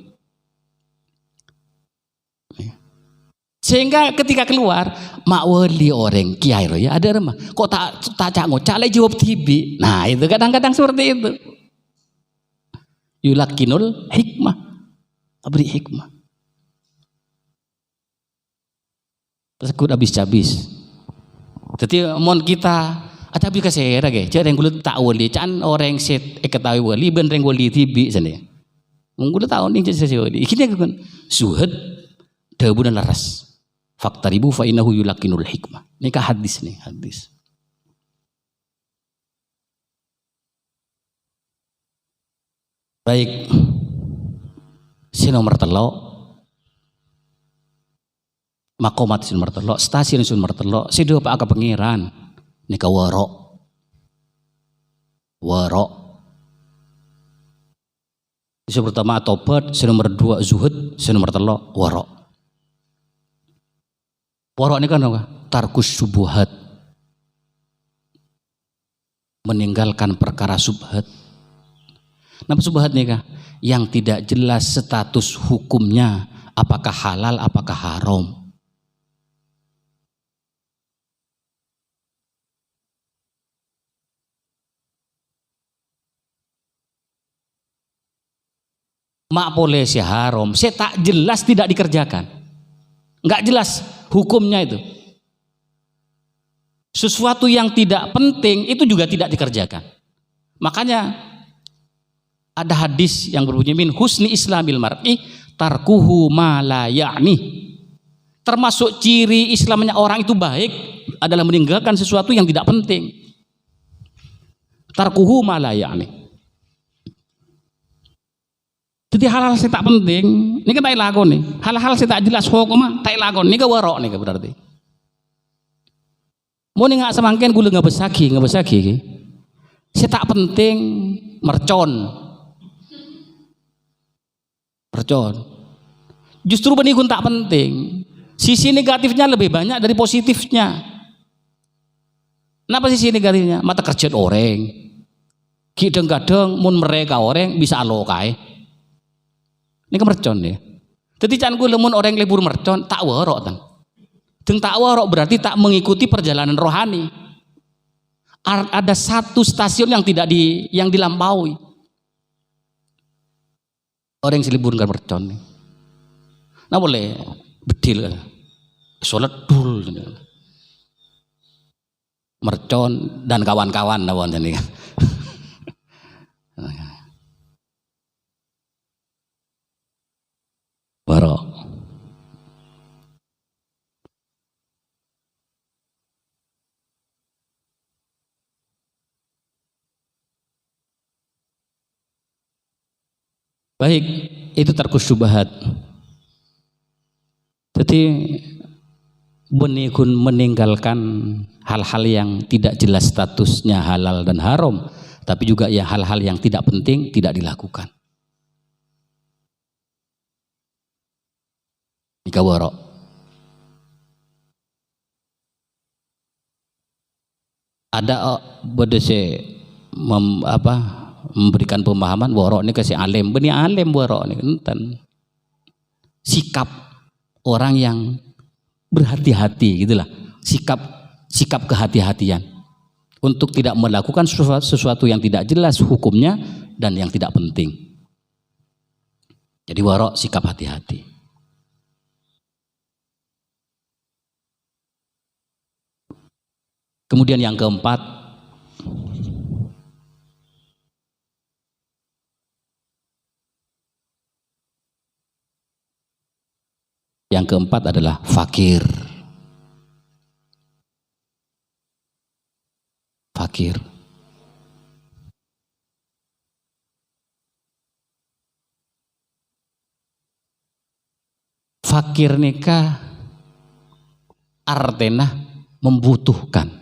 Sehingga ketika keluar mak wali orang kiai ya ada remah kok tak cak ngocak jawab tibi. Nah itu kadang-kadang seperti itu. Yulakinul hikmah, beri hikmah. Tersebut habis. Jadi mon kita ada habis kesera ke, jadi yang kulit tak wali, can orang set ketahui wali ben reng wali tibi sana. Mungkin tahu nih jadi wali. Ini kan suhud Debunan laras. Faktaribu fa innahu yulakinul hikmah. Ini hadis nih, hadis. Baik. Si nomor telo makomat si nomor telo, stasiun si nomor telo, si dua pak pengiran. Nika warok. Si pertama tobat, si nomor dua zuhud, si nomor telo warok. Warok ini kan apa? Tarkus subuhat, meninggalkan perkara subhat. Nama subhat nih kah? Yang tidak jelas status hukumnya, apakah halal, apakah haram. Mak boleh si haram, saya tak jelas tidak dikerjakan, nggak jelas hukumnya itu. Sesuatu yang tidak penting itu juga tidak dikerjakan. Makanya ada hadis yang berbunyi min husni islamil mar'i tarkuhu ma la ya'ni. Termasuk ciri Islamnya orang itu baik adalah meninggalkan sesuatu yang tidak penting. Tarkuhu ma la ya'ni. Jadi hal-hal yang tak penting, ini kan tak lakon nih. Hal-hal yang tak jelas hukumnya tak lakon. Ini warok nih berarti. Mau nih nggak semangkin gula nggak besaki. Saya tak penting mercon. Justru benikun tak penting. Sisi negatifnya lebih banyak dari positifnya. Kenapa sisi negatifnya? Mata kerja orang. Kadang-kadang mun mereka orang bisa alokai. Ini kemercon ya. Jadi can gue lemun orang libur mercon tak warok tan. Jeung tak warok berarti tak mengikuti perjalanan rohani. Ada satu stasiun yang tidak dilampaui. Orang yang selibur nggak mercon nih. Nah boleh bedil, sholat dul, mercon dan kawan-kawan lawan ini. Barok. Baik, itu tarkus syubhat. Jadi benikun meninggalkan hal-hal yang tidak jelas statusnya halal dan haram, tapi juga ya hal-hal yang tidak penting tidak dilakukan. Nika warok. Ada bedese memberikan pemahaman warok ini kasih alim, benih alim warok ini enten. Sikap orang yang berhati-hati gitulah, sikap kehati-hatian untuk tidak melakukan sesuatu yang tidak jelas hukumnya dan yang tidak penting. Jadi warok sikap hati-hati. Kemudian yang keempat, adalah fakir. Fakir nikah artena membutuhkan.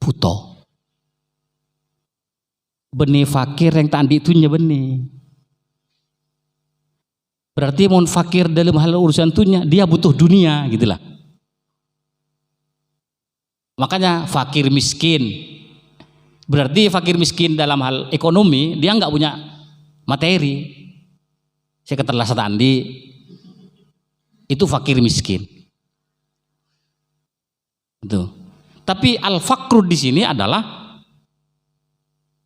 Buto. Benih fakir yang tadi itunya benih. Berarti mau fakir dalam hal urusan tunya dia butuh dunia gitulah. Makanya fakir miskin. Berarti fakir miskin dalam hal ekonomi dia nggak punya materi. Saya keterlasan tadi itu fakir miskin. Itu. Tapi al-fakru di sini adalah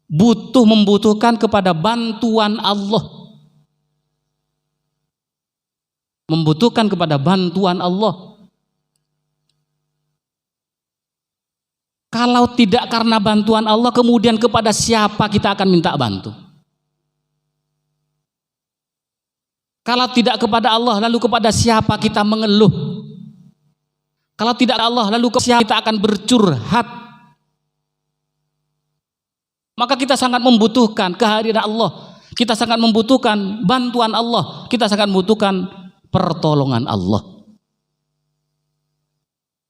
membutuhkan kepada bantuan Allah. Membutuhkan kepada bantuan Allah. Kalau tidak karena bantuan Allah, kemudian kepada siapa kita akan minta bantu? Kalau tidak kepada Allah, lalu kepada siapa kita mengeluh? Kalau tidak Allah, lalu kepada siapa kita akan bercurhat? Maka kita sangat membutuhkan kehadiran Allah. Kita sangat membutuhkan bantuan Allah. Kita sangat membutuhkan pertolongan Allah.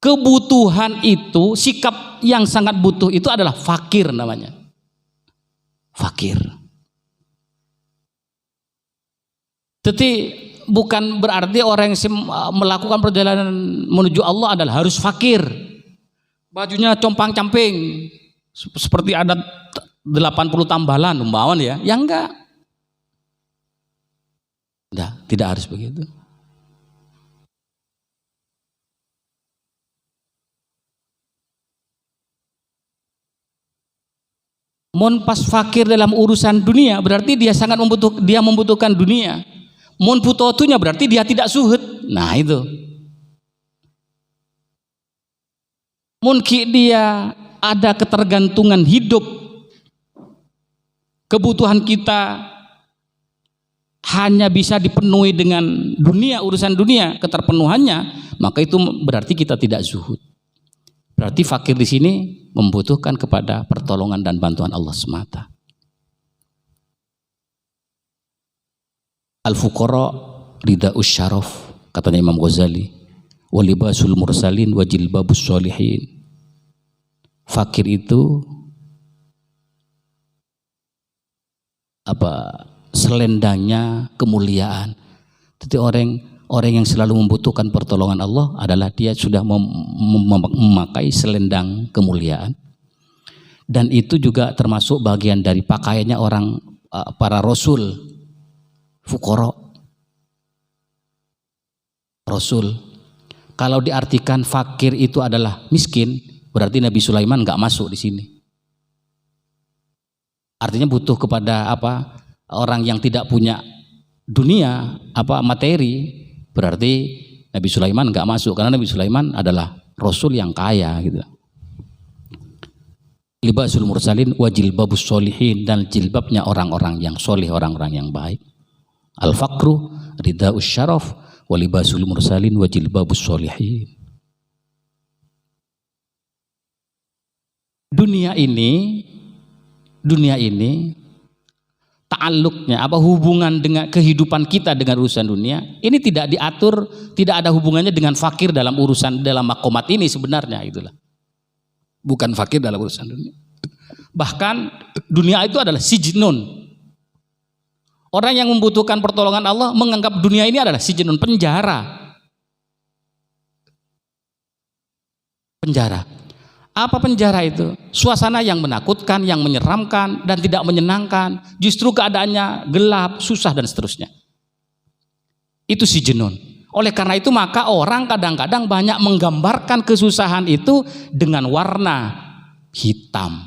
Kebutuhan itu, sikap yang sangat butuh itu adalah fakir namanya. Fakir. Jadi bukan berarti orang yang melakukan perjalanan menuju Allah adalah harus fakir. Bajunya compang-camping seperti ada 80 tambalan umpamawan ya. Ya enggak. Tidak harus begitu. Mun pas fakir dalam urusan dunia berarti dia sangat membutuhkan dunia. Mun putotunya berarti dia tidak suhud. Nah itu. Mun dia ada ketergantungan hidup, kebutuhan kita hanya bisa dipenuhi dengan dunia, urusan dunia, keterpenuhannya, maka itu berarti kita tidak zuhud. Berarti fakir di sini membutuhkan kepada pertolongan dan bantuan Allah semata. Al-fuqara rida'us syaraf, katanya Imam Ghazali, wa libasul mursalin wa jilbabus sholihin. Fakir itu selendangnya kemuliaan. Jadi orang yang selalu membutuhkan pertolongan Allah adalah dia sudah memakai selendang kemuliaan. Dan itu juga termasuk bagian dari pakaiannya para rasul. Fuqara, rasul. Kalau diartikan fakir itu adalah miskin, berarti Nabi Sulaiman nggak masuk di sini. Artinya butuh kepada orang yang tidak punya dunia, materi, berarti Nabi Sulaiman nggak masuk karena Nabi Sulaiman adalah rasul yang kaya gitu. Libasul mursalin wa jilbabus sholihin, dan jilbabnya orang-orang yang soleh, orang-orang yang baik. Al-faqru rida'us syaraf wa libasul mursalin wa jilbabus sholihin. Dunia ini ta'alluqnya, hubungan dengan kehidupan kita dengan urusan dunia ini tidak diatur, tidak ada hubungannya dengan fakir dalam makomat ini sebenarnya. Itulah bukan fakir dalam urusan dunia. Bahkan dunia itu adalah sijnun. Orang yang membutuhkan pertolongan Allah menganggap dunia ini adalah sijnun, penjara. Penjara. Apa penjara itu? Suasana yang menakutkan, yang menyeramkan dan tidak menyenangkan. Justru keadaannya gelap, susah dan seterusnya. Itu sijnun. Oleh karena itu maka orang kadang-kadang banyak menggambarkan kesusahan itu dengan warna hitam.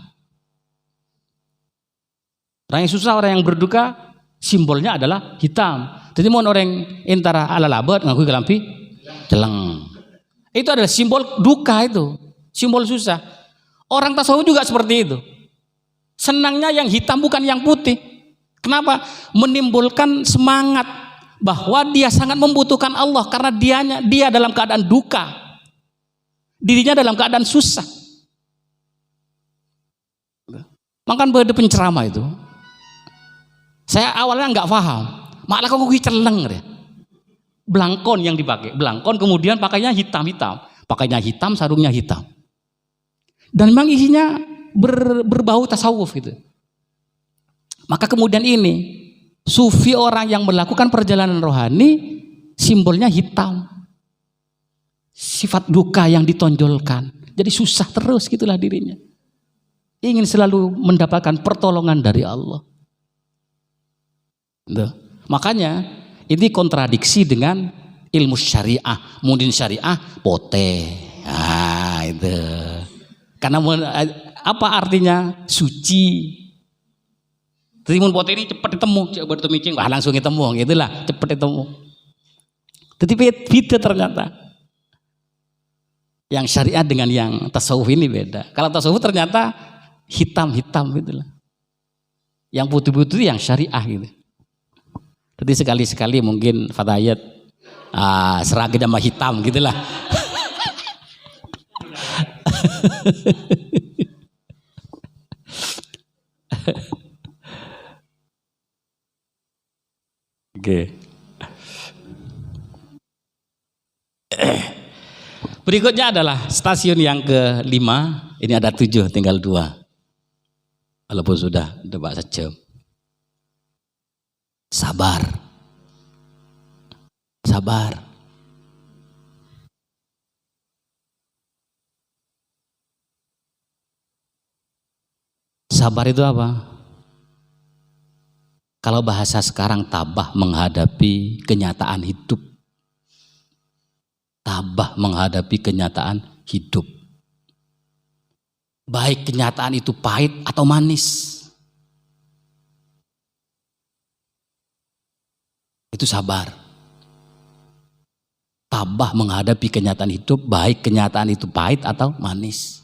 Orang yang susah, orang yang berduka, simbolnya adalah hitam. Jadi mau orang antara ala labat ngakui kelampi celeng. Itu adalah simbol duka, itu simbol susah. Orang tasawuf juga seperti itu. Senangnya yang hitam bukan yang putih. Kenapa? Menimbulkan semangat bahwa dia sangat membutuhkan Allah karena dia dalam keadaan duka. Dirinya dalam keadaan susah. Makan beda penceramah itu. Saya awalnya nggak paham, malah kok gue celeng deh. Belangkon yang dipakai, belangkon kemudian pakainya hitam-hitam, pakainya hitam, sarungnya hitam. Dan memang isinya berbau tasawuf gitu. Maka kemudian ini sufi, orang yang melakukan perjalanan rohani, simbolnya hitam. Sifat duka yang ditonjolkan. Jadi susah terus gitulah dirinya. Ingin selalu mendapatkan pertolongan dari Allah. Makanya ini kontradiksi dengan ilmu syariah. Mungkin syariah pote. Itu. Karena apa artinya suci? Timun pote ini cepat ditemu, coba ditemu, langsung ditemu, gitulah, cepat ditemu. Tapi beda ternyata. Yang syariat dengan yang tasawuf ini beda. Kalau tasawuf ternyata hitam-hitam gitulah. Yang putih-putih yang syariah gitu. Jadi sekali-sekali mungkin Fatayat seragam sama hitam gitulah. Oke. Berikutnya adalah stasiun yang ke-5. Ini ada 7, tinggal 2. Walaupun sudah debat sejam. Sabar. Sabar. Sabar itu apa? Kalau bahasa sekarang tabah menghadapi kenyataan hidup. Tabah menghadapi kenyataan hidup. Baik kenyataan itu pahit atau manis. Itu sabar. Tabah menghadapi kenyataan hidup, baik kenyataan itu pahit atau manis.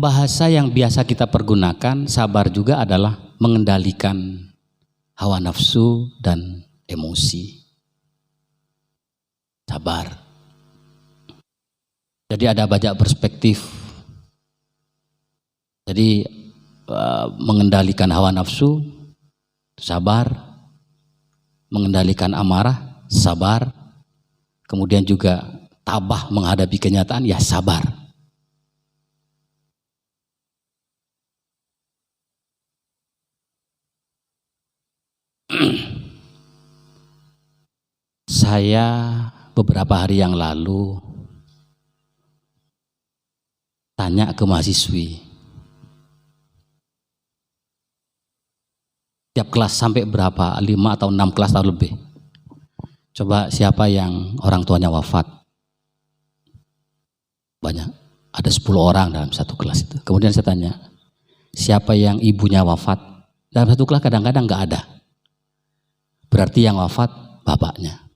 Bahasa yang biasa kita pergunakan, sabar juga adalah mengendalikan hawa nafsu dan emosi. Sabar. Jadi ada banyak perspektif. Jadi mengendalikan hawa nafsu, sabar. Mengendalikan amarah, sabar. Kemudian juga tabah menghadapi kenyataan, ya sabar. Saya beberapa hari yang lalu tanya ke mahasiswi, tiap kelas sampai berapa, 5 atau 6 kelas atau lebih, coba siapa yang orang tuanya wafat? Banyak, ada 10 orang dalam satu kelas itu. Kemudian saya tanya, siapa yang ibunya wafat? Dalam satu kelas kadang-kadang nggak ada. Berarti yang wafat bapaknya.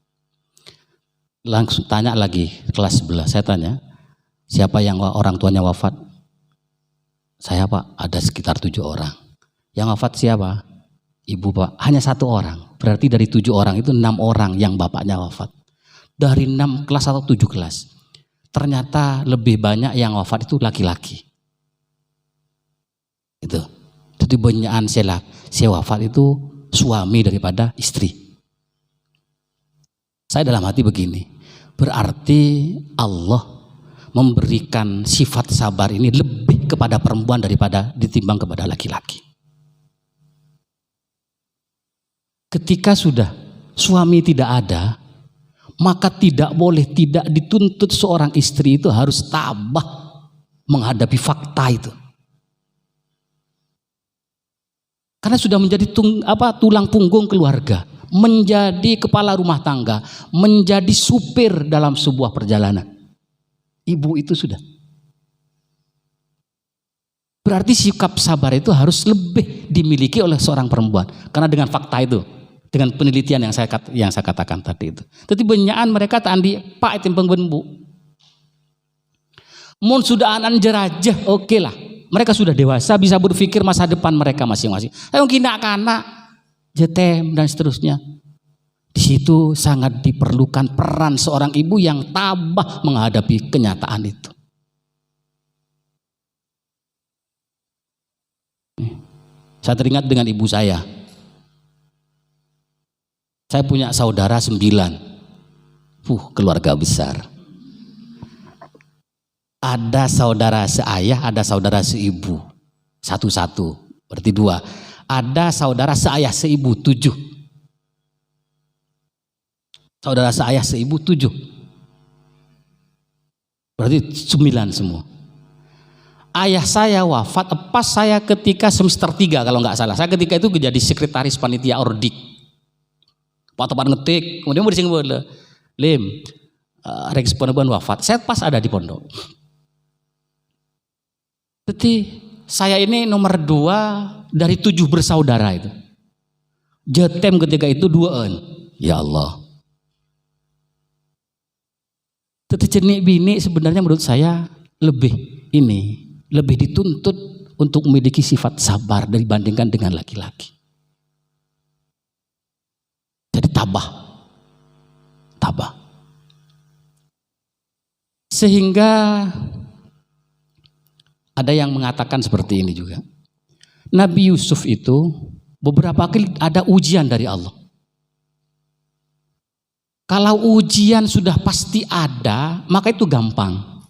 Langsung tanya lagi kelas sebelah, saya tanya, siapa yang orang tuanya wafat? Saya Pak, ada sekitar 7 orang. Yang wafat siapa? Ibu Pak, hanya 1 orang. Berarti dari 7 orang itu 6 orang yang bapaknya wafat. Dari 6 kelas atau 7 kelas. Ternyata lebih banyak yang wafat itu laki-laki. Itu. Jadi banyakan saya wafat itu suami daripada istri. Saya dalam hati begini, berarti Allah memberikan sifat sabar ini lebih kepada perempuan daripada ditimbang kepada laki-laki. Ketika sudah suami tidak ada, maka tidak boleh, tidak dituntut seorang istri itu harus tabah menghadapi fakta itu. Karena sudah menjadi tulang punggung keluarga, menjadi kepala rumah tangga, menjadi supir dalam sebuah perjalanan. Ibu itu sudah. Berarti sikap sabar itu harus lebih dimiliki oleh seorang perempuan. Karena dengan fakta itu, dengan penelitian yang saya katakan tadi itu. Tapi banyakan mereka tadi pak timbang benbu. Mun sudah anak jerajah, oke lah. Mereka sudah dewasa, bisa berpikir masa depan mereka masing-masing. Ayo kanak-kanak, jetem dan seterusnya. Di situ sangat diperlukan peran seorang ibu yang tabah menghadapi kenyataan itu. Saya teringat dengan ibu saya. Saya punya saudara 9. Keluarga besar. Ada saudara seayah, ada saudara seibu. 1-1, berarti 2. Ada saudara seayah seibu 7. Saudara seayah seibu 7. Berarti 9 semua. Ayah saya wafat pas saya ketika semester 3 kalau nggak salah. Saya ketika itu jadi sekretaris panitia ordik. Pak tempat ngetik, kemudian bersing bola. Lim, respon wafat. Saya pas ada di pondok. Jadi saya ini nomor 2 dari 7 bersaudara itu. Jetem ketika itu 2. Ya Allah. Tetapi jenik bini sebenarnya menurut saya lebih dituntut untuk memiliki sifat sabar dibandingkan dengan laki-laki. Jadi tabah. Sehingga ada yang mengatakan seperti ini juga. Nabi Yusuf itu beberapa kali ada ujian dari Allah. Kalau ujian sudah pasti ada, maka itu gampang.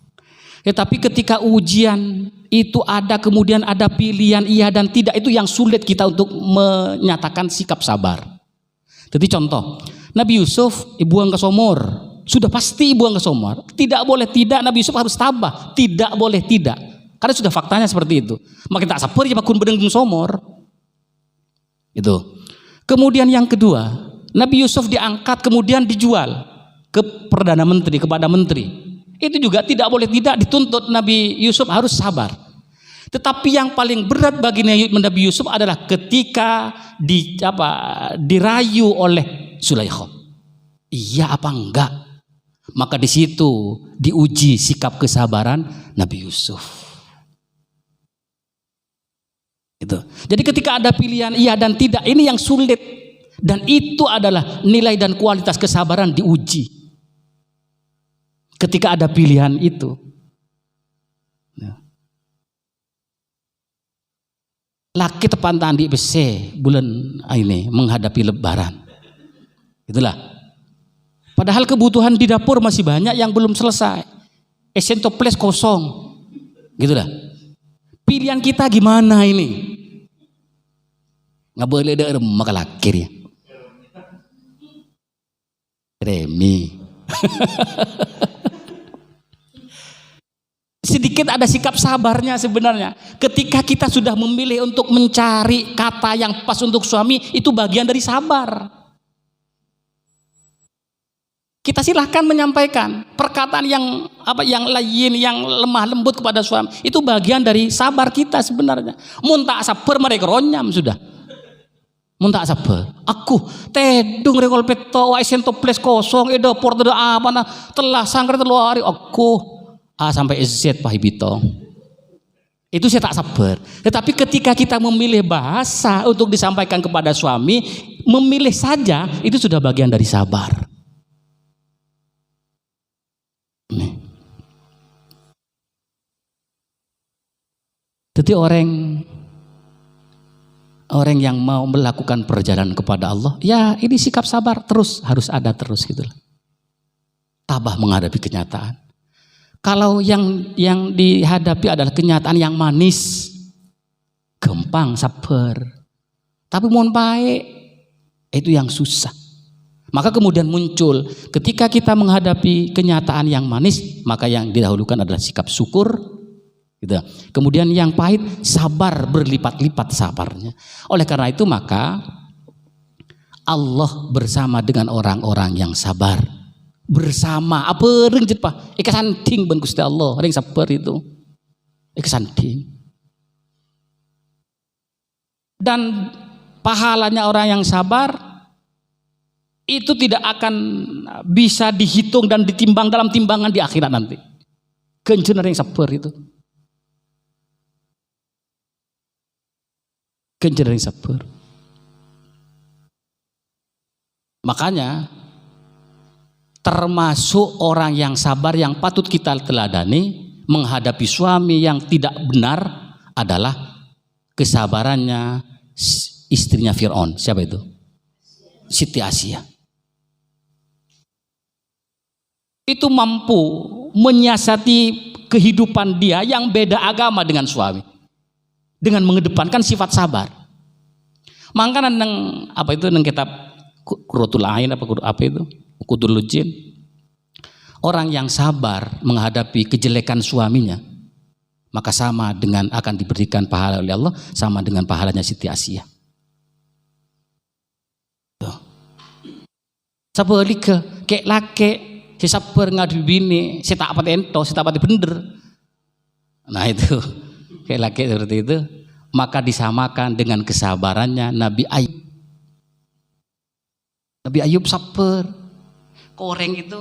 Tetapi ketika ujian itu ada, kemudian ada pilihan iya dan tidak, itu yang sulit kita untuk menyatakan sikap sabar. Jadi contoh, Nabi Yusuf buang ke sumur, sudah pasti buang ke sumur. Tidak boleh tidak, Nabi Yusuf harus tabah. Tidak boleh tidak, karena sudah faktanya seperti itu. Makin tak sabar ya makin bedeng sumur. Itu. Kemudian yang kedua, Nabi Yusuf diangkat kemudian dijual ke Perdana Menteri, kepada menteri. Itu juga tidak boleh tidak, dituntut Nabi Yusuf harus sabar. Tetapi yang paling berat bagi Nabi Yusuf adalah ketika dirayu oleh Zulaikha. Iya apa enggak? Maka di situ diuji sikap kesabaran Nabi Yusuf. Itu. Jadi ketika ada pilihan iya dan tidak, ini yang sulit, dan itu adalah nilai dan kualitas kesabaran diuji. Ketika ada pilihan itu. Laki tepan tandi bese bulan ini menghadapi lebaran. Itulah. Padahal kebutuhan di dapur masih banyak yang belum selesai. Esen toples kosong. Gitulah. Pilihan kita gimana ini? Nggak boleh ada maka lakir ya. Remi. Sedikit ada sikap sabarnya sebenarnya. Ketika kita sudah memilih untuk mencari kata yang pas untuk suami, itu bagian dari sabar. Kita silahkan menyampaikan perkataan yang lain, yang lemah lembut kepada suami. Itu bagian dari sabar kita sebenarnya. Muntah sabar mereka ronyam sudah. Muntah sabar. Aku tedung rekol peto wa isen toples kosong edo porto apa na telah sangkar teluari aku sampai Z pahibito. Itu saya tak sabar. Tetapi ketika kita memilih bahasa untuk disampaikan kepada suami, memilih saja itu sudah bagian dari sabar. Jadi orang yang mau melakukan perjalanan kepada Allah, ya ini sikap sabar terus harus ada terus gitu. Tabah menghadapi kenyataan. Kalau yang dihadapi adalah kenyataan yang manis, gampang sabar. Tapi mohon baik, itu yang susah. Maka kemudian muncul ketika kita menghadapi kenyataan yang manis, maka yang didahulukan adalah sikap syukur. Gitu. Kemudian yang pahit, sabar berlipat-lipat sabarnya. Oleh karena itu maka Allah bersama dengan orang-orang yang sabar. Bersama apa renjet pak ikasanding ben Gusti Allah ring sabar itu ikasanding, dan pahalanya orang yang sabar itu tidak akan bisa dihitung dan ditimbang dalam timbangan di akhirat nanti. Kenjen yang sabar itu, kenjen yang sabar. Makanya termasuk orang yang sabar yang patut kita teladani menghadapi suami yang tidak benar adalah kesabarannya istrinya Fir'aun. Siapa itu? Siti Asia. Itu mampu menyiasati kehidupan dia yang beda agama dengan suami dengan mengedepankan sifat sabar. Makanya nang apa itu nang kitab Qurratul Ain apa itu? Qudul Jin. Orang yang sabar menghadapi kejelekan suaminya, maka sama dengan akan diberikan pahala oleh Allah, sama dengan pahalanya Siti Asia. Sebaliknya, kayak laki si sabar ngadu bini, si tak pati ento, si tak pati bener. Nah itu kayak laki seperti itu, maka disamakan dengan kesabarannya Nabi Ayub. Nabi Ayub sabar, koreng itu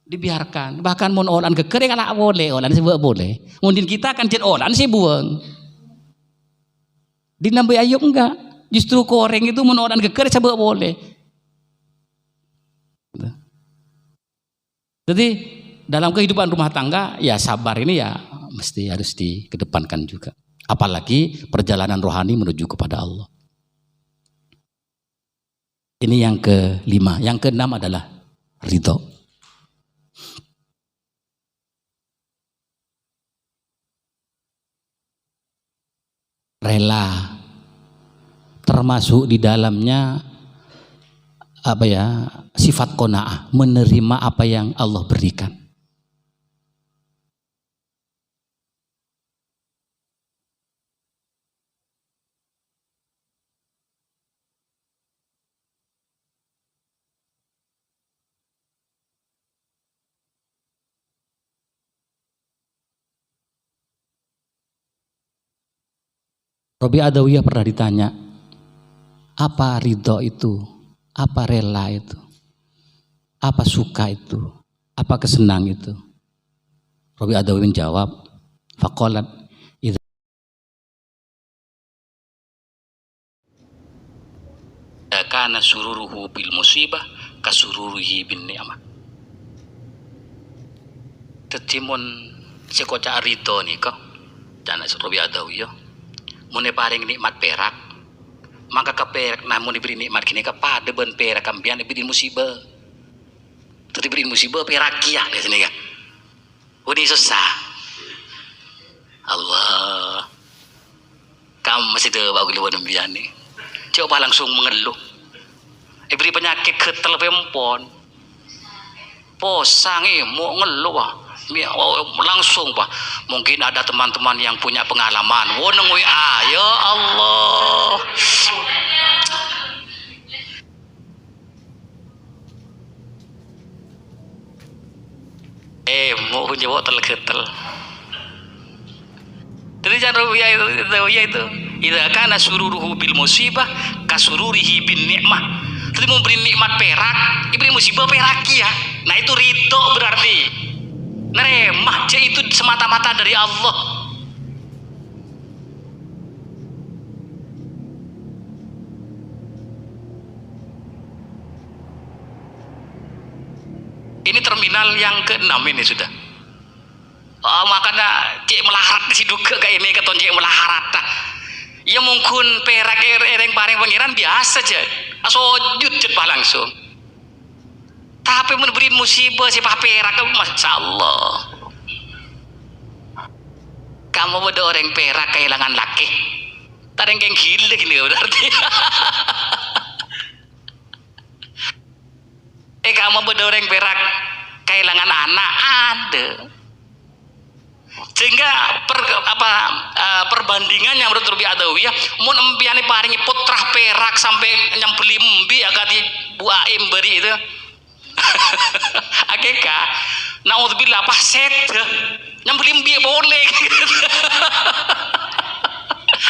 dibiarkan, bahkan mau olan kekering anak boleh, olan sih boleh. Mungkin kita kan jen olan sih buang. Di Nabi Ayub enggak, justru koreng itu mau olan kekering sebab boleh. Jadi dalam kehidupan rumah tangga ya sabar ini ya mesti harus dikedepankan juga. Apalagi perjalanan rohani menuju kepada Allah. Ini yang kelima. Yang keenam adalah ridho. Rela. Termasuk di dalamnya sifat qanaah, menerima apa yang Allah berikan. Robi Adawiyah pernah ditanya, apa ridho itu? Apa rela itu? Apa suka itu? Apa kesenang itu? Robi Adawiyah menjawab, faqalat idza kana sururuhu bil musibah kasururuhi bin ni'mah. Tetimun sekoca ridho nika, jana Robi Adawiyah. Mune paring nikmat perak, maka ke perak namun diberi nikmat kini kepada ben perak kambian diberi musibah. Terus diberi musibah perak kia di sini kan. Udah susah. Allah, kamu masih ada bagi luar nembian nih. Coba langsung mengeluh. Diberi penyakit ketel pempon, posang mau ngeluh ah. Langsung Pak, mungkin ada teman-teman yang punya pengalaman woneng WA, ya Allah mau jawab tel-ketel. Jadi jangan itu idza kana sururuhu bil musibah kasururihi bin ni'mah. Jadi memberi nikmat perak, diberi musibah perak ya. Nah itu ridho berarti. Neremah dia itu semata-mata dari Allah. Ini terminal yang ke-6 ini sudah. Makanya cek melaharat si duga kayak ini keton cek melaharat. Ya mungkin perak ereng bareng pangeran biasa aja. Sujud cepat langsung. Tapi memberi musibah si perak, masya Allah. Kamu ada orang perak kehilangan laki, tak ada yang gila gini berarti. Kamu ada orang perak kehilangan anak ada. Sehingga perbandingannya menurut Robi Adawiyah, mun empiane paringi putrah perak sampai nyambeli embi agak di buaim beri itu. Akeka naudzubillah apa set nyambeli embi boleh.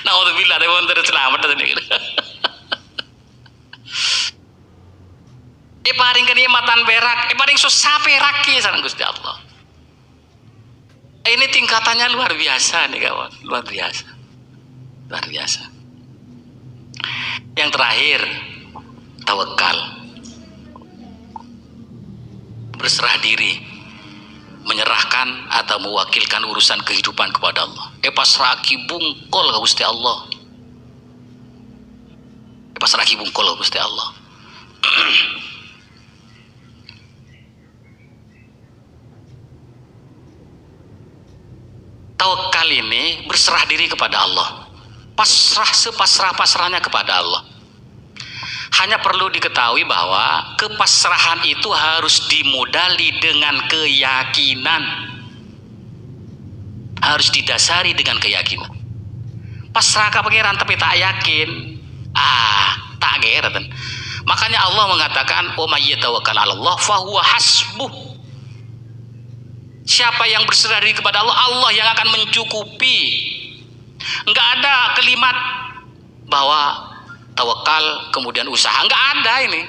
Naudzubillah dari wong selamat tadi. Paring kenikmatan perak, paring susah perak ki sareng Gusti Allah. Ini tingkatannya luar biasa nih kawan, luar biasa, luar biasa. Yang terakhir, tawakal, berserah diri, menyerahkan atau mewakilkan urusan kehidupan kepada Allah. Pasrahki bungkol ke Gusti Allah. Pasrahki bungkol ke Gusti Allah. Tawakal ini berserah diri kepada Allah, pasrah sepasrah-pasrahnya kepada Allah. Hanya perlu diketahui bahwa kepasrahan itu harus dimodali dengan keyakinan, harus didasari dengan keyakinan. Pasrah ke pangeran tapi tak yakin, tak geratan. Makanya Allah mengatakan, "Wa may yatawakkal 'ala Allah fahuwa hasbuh." Siapa yang berserah diri kepada Allah, Allah yang akan mencukupi. Enggak ada kalimat bahwa tawakal kemudian usaha, enggak ada ini.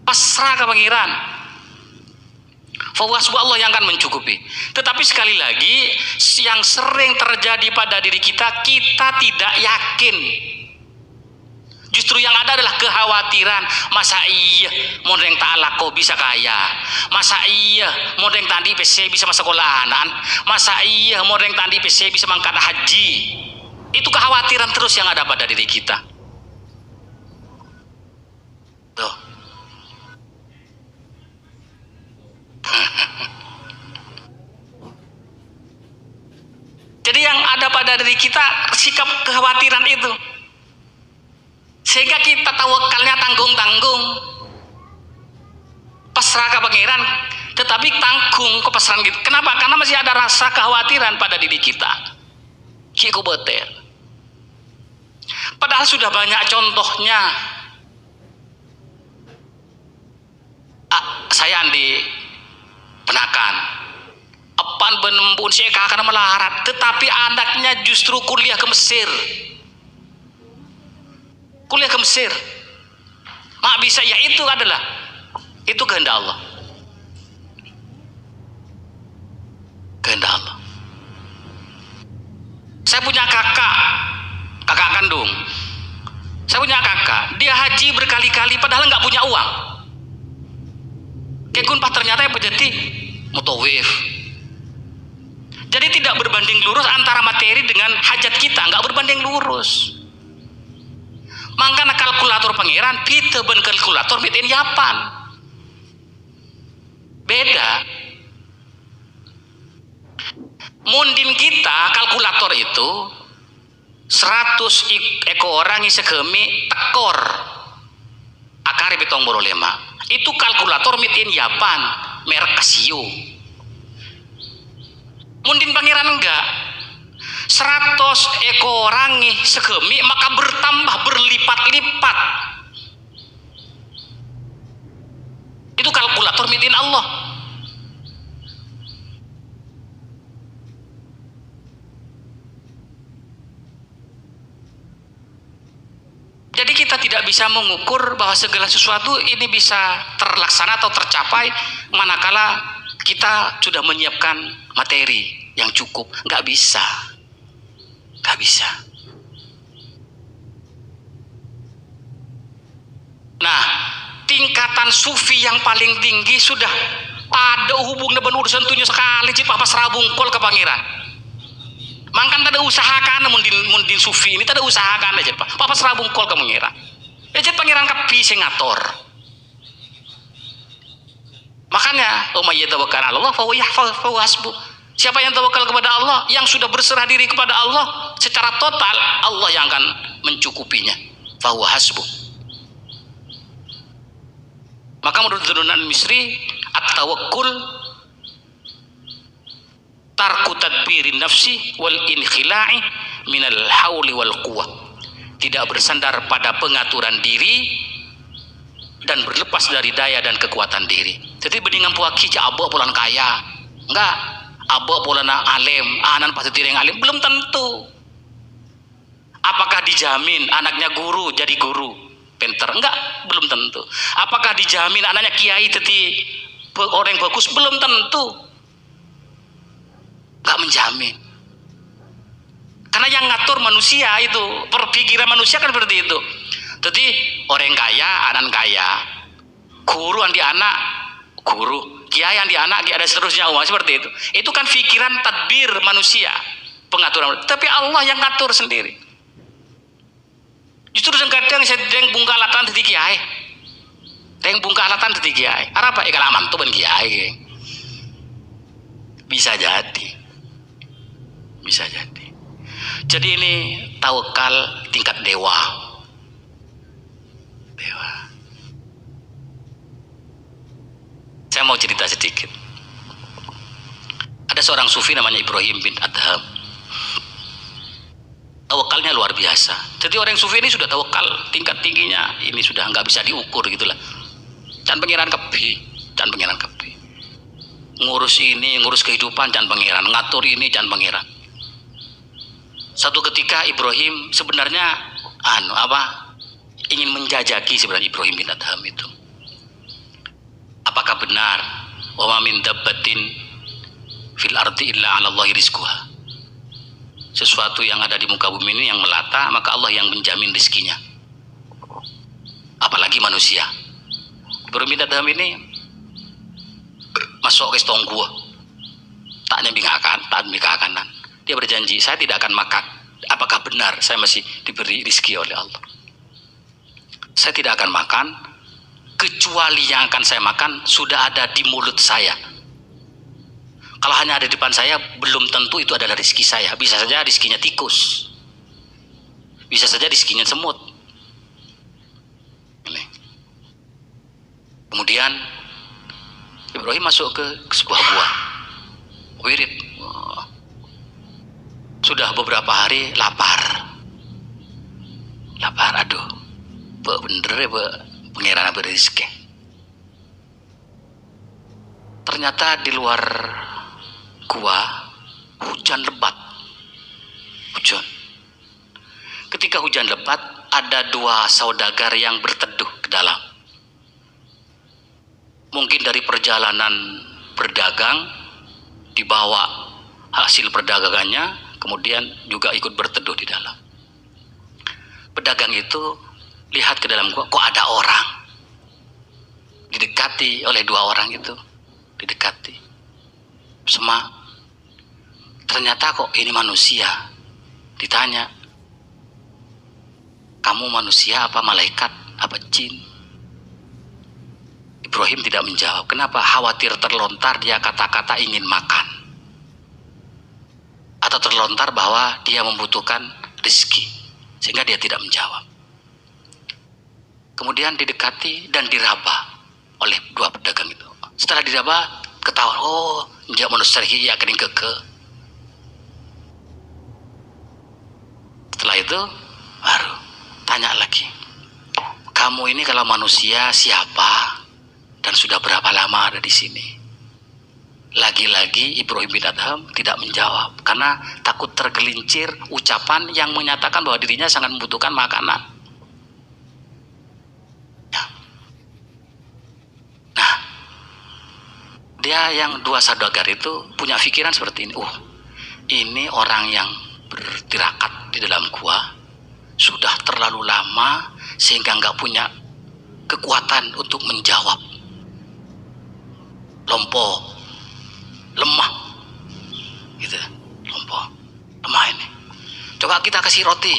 Pasrah ke pangeran. Fahuwa hasbuh, Allah yang akan mencukupi. Tetapi sekali lagi, yang sering terjadi pada diri kita, kita tidak yakin. Justru yang ada adalah kekhawatiran. Masa iya modeng ta'ala kok bisa kaya? Masa iya modeng tadi PC bisa masuk sekolahan? Masa iya modeng tadi PC bisa mangkat haji? Itu kekhawatiran terus yang ada pada diri kita. Tuh. Jadi yang ada pada diri kita sikap kekhawatiran itu. Sehingga kita tawakalnya tanggung-tanggung, pasrah ke pangeran, tetapi tanggung kepasrahan gitu. Kenapa? Karena masih ada rasa kekhawatiran pada diri kita. Kiku betel. Padahal sudah banyak contohnya. Saya di Penakan, apan benembun si karena melarat, tetapi anaknya justru kuliah ke Mesir. Kuliah ke Mesir, mak bisa, ya itu kehendak Allah. Kehendak Allah. Saya punya kakak kandung. Saya punya kakak, dia haji berkali-kali padahal nggak punya uang. Kekun pas ternyata yang menjadi mutawif. Jadi tidak berbanding lurus antara materi dengan hajat kita, nggak berbanding lurus. Makanya kalkulator pangeran kita ben kalkulator made in Japan. Beda. Mundin kita kalkulator itu 100 ekor orang yang segemi tekor akar betong borolema. Itu kalkulator made in Japan, merek Casio. Mundin pangeran enggak. 100 ekor orang segemi maka bertambah berlipat-lipat. Itu kalkulator made in Allah. Jadi kita tidak bisa mengukur bahwa segala sesuatu ini bisa terlaksana atau tercapai manakala kita sudah menyiapkan materi yang cukup. Nggak bisa. Nggak bisa. Nah, tingkatan sufi yang paling tinggi sudah pada hubungnya dengan urusan tunjuk sekali cipah pas rabungkol ke pangeran. Mangkan tak ada usahakan mundin sufi ini tak ada usahakan aja pak. Pas rabungkol ke pangeran. Jadi pangeran kepi ngatur. Makanya may yatawakkal 'ala Allah fa huwa hasbuh. Siapa yang tawakal kepada Allah, yang sudah berserah diri kepada Allah secara total, Allah yang akan mencukupinya. Fa huwa hasbuh. Maka menurut Zunnun Misri, at-tawakkul tarku tadbirin nafsi wal inkhila'i minal hauli wal quwwah. Tidak bersandar pada pengaturan diri dan berlepas dari daya dan kekuatan diri. Jadi beningan puaki abok pulang kaya, enggak abok pulang alim, anan pasti tireng alim, belum tentu. Apakah dijamin anaknya guru jadi guru pinter? Enggak, belum tentu. Apakah dijamin anaknya kiai jadi orang bagus? Belum tentu. Enggak menjamin. Karena yang ngatur manusia itu, perpikiran manusia kan seperti itu. Jadi orang kaya, anak kaya, guru andi anak, guru, kiai andi anak, kiai ada seterusnya uang seperti itu. Itu kan pikiran tadbir manusia, pengaturan. Tapi Allah yang ngatur sendiri. Justru kadang saya deng bungkalatan di kiai, deng bungkalatan di kiai. Apa? Ikalaman tuh ben kiai. Bisa jadi, bisa jadi. Jadi ini tawakal tingkat dewa. Dewa. Saya mau cerita sedikit. Ada seorang sufi namanya Ibrahim bin Adham. Tawakalnya luar biasa. Jadi orang sufi ini sudah tawakal tingkat tingginya, ini sudah nggak bisa diukur gitulah. Can pengiran kepi, can pengiran kepi. Ngurus ini, ngurus kehidupan, can pengiran. Ngatur ini, can pengiran. Satu ketika Ibrahim sebenarnya ingin menjajaki sebenarnya Ibrahim bin Adham itu. Apakah benar wa ma min dabbatin fil ardi illa 'ala Allahi rizquha? Sesuatu yang ada di muka bumi ini yang melata, maka Allah yang menjamin rezekinya. Apalagi manusia. Ibrahim bin Adham ini masuk ke stong gua. Tak nyembingkan, dia berjanji, saya tidak akan makan. Apakah benar saya masih diberi rezeki oleh Allah? Saya tidak akan makan, kecuali yang akan saya makan sudah ada di mulut saya. Kalau hanya ada di depan saya, belum tentu itu adalah rezeki saya. Bisa saja rezekinya tikus, bisa saja rezekinya semut. Kemudian Ibrahim masuk ke sebuah gua, wirid. Sudah beberapa hari lapar, aduh, bener ya pengiran berrezeki. Ternyata di luar gua hujan lebat. Ketika hujan lebat, ada dua saudagar yang berteduh ke dalam. Mungkin dari perjalanan berdagang, dibawa hasil perdagangannya, kemudian juga ikut berteduh di dalam. Pedagang itu lihat ke dalam gua, kok ada orang. Didekati oleh dua orang itu, didekati. Ternyata kok ini manusia. Ditanya, kamu manusia apa malaikat apa jin? Ibrahim tidak menjawab. Kenapa? Khawatir terlontar dia kata-kata ingin makan, atau terlontar bahwa dia membutuhkan rezeki, sehingga dia tidak menjawab. Kemudian didekati dan diraba oleh dua pedagang itu. Setelah diraba, ketahuan, oh, dia manusia ya kening keke. Setelah itu baru tanya lagi, kamu ini kalau manusia siapa dan sudah berapa lama ada di sini? Lagi-lagi Ibrahim bin Adham tidak menjawab karena takut tergelincir ucapan yang menyatakan bahwa dirinya sangat membutuhkan makanan. Nah, dia yang dua saudagar itu punya pikiran seperti ini. Ini orang yang bertirakat di dalam gua sudah terlalu lama sehingga nggak punya kekuatan untuk menjawab. Lompo, lemah, gitu, lompo, lemah ini. Coba kita kasih roti.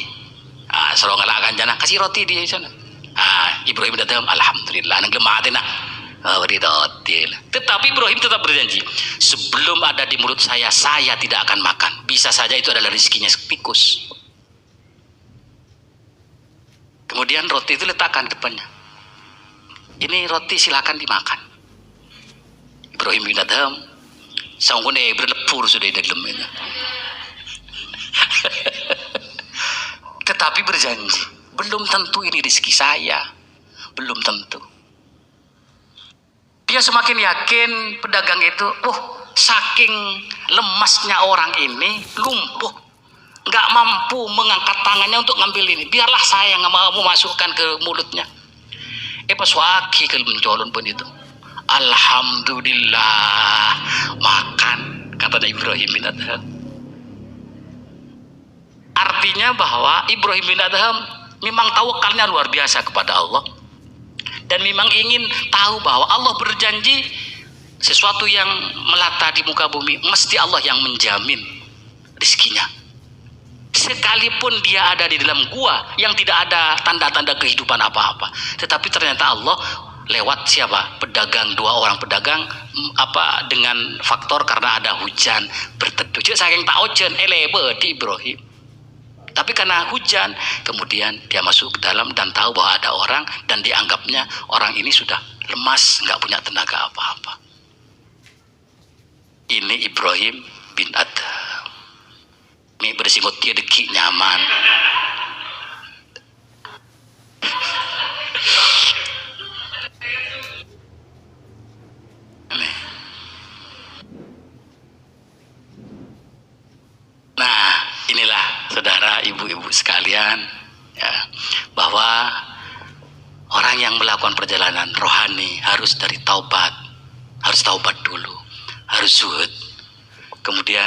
Selalu ngalakan jana kasih roti di sana. Ibrahim datang, alhamdulillah, nang lemah tina. Beri roti. Tetapi Ibrahim tetap berjanji, sebelum ada di mulut saya tidak akan makan. Bisa saja itu adalah rezekinya tikus. Kemudian roti itu letakkan depannya. Ini roti silakan dimakan. Ibrahim bin Adham sanggune berlepur sudah di dalam itu. Tetapi berjanji, belum tentu ini rezeki saya, belum tentu. Dia semakin yakin pedagang itu, saking lemasnya orang ini, lumpuh, nggak mampu mengangkat tangannya untuk ngambil ini. Biarlah saya nggak mau masukkan ke mulutnya. Pas waki kalau mencolon pun itu, alhamdulillah makan, kata Ibrahim bin Adham. Artinya bahwa Ibrahim bin Adham memang tawakalnya luar biasa kepada Allah. Dan memang ingin tahu bahwa Allah berjanji sesuatu yang melata di muka bumi, mesti Allah yang menjamin rezekinya. Sekalipun dia ada di dalam gua yang tidak ada tanda-tanda kehidupan apa-apa, tetapi ternyata Allah lewat siapa? Pedagang, dua orang pedagang, dengan faktor karena ada hujan berteduh. Jadi saking tak hujan, di Ibrahim. Tapi karena hujan, kemudian dia masuk ke dalam dan tahu bahwa ada orang, dan dianggapnya orang ini sudah lemas, nggak punya tenaga apa-apa. Ini Ibrahim bin Adham. Ini sing dia deki nyaman. Nah, inilah saudara, ibu-ibu sekalian, ya, bahwa orang yang melakukan perjalanan rohani harus dari taubat, harus taubat dulu, harus zuhud, kemudian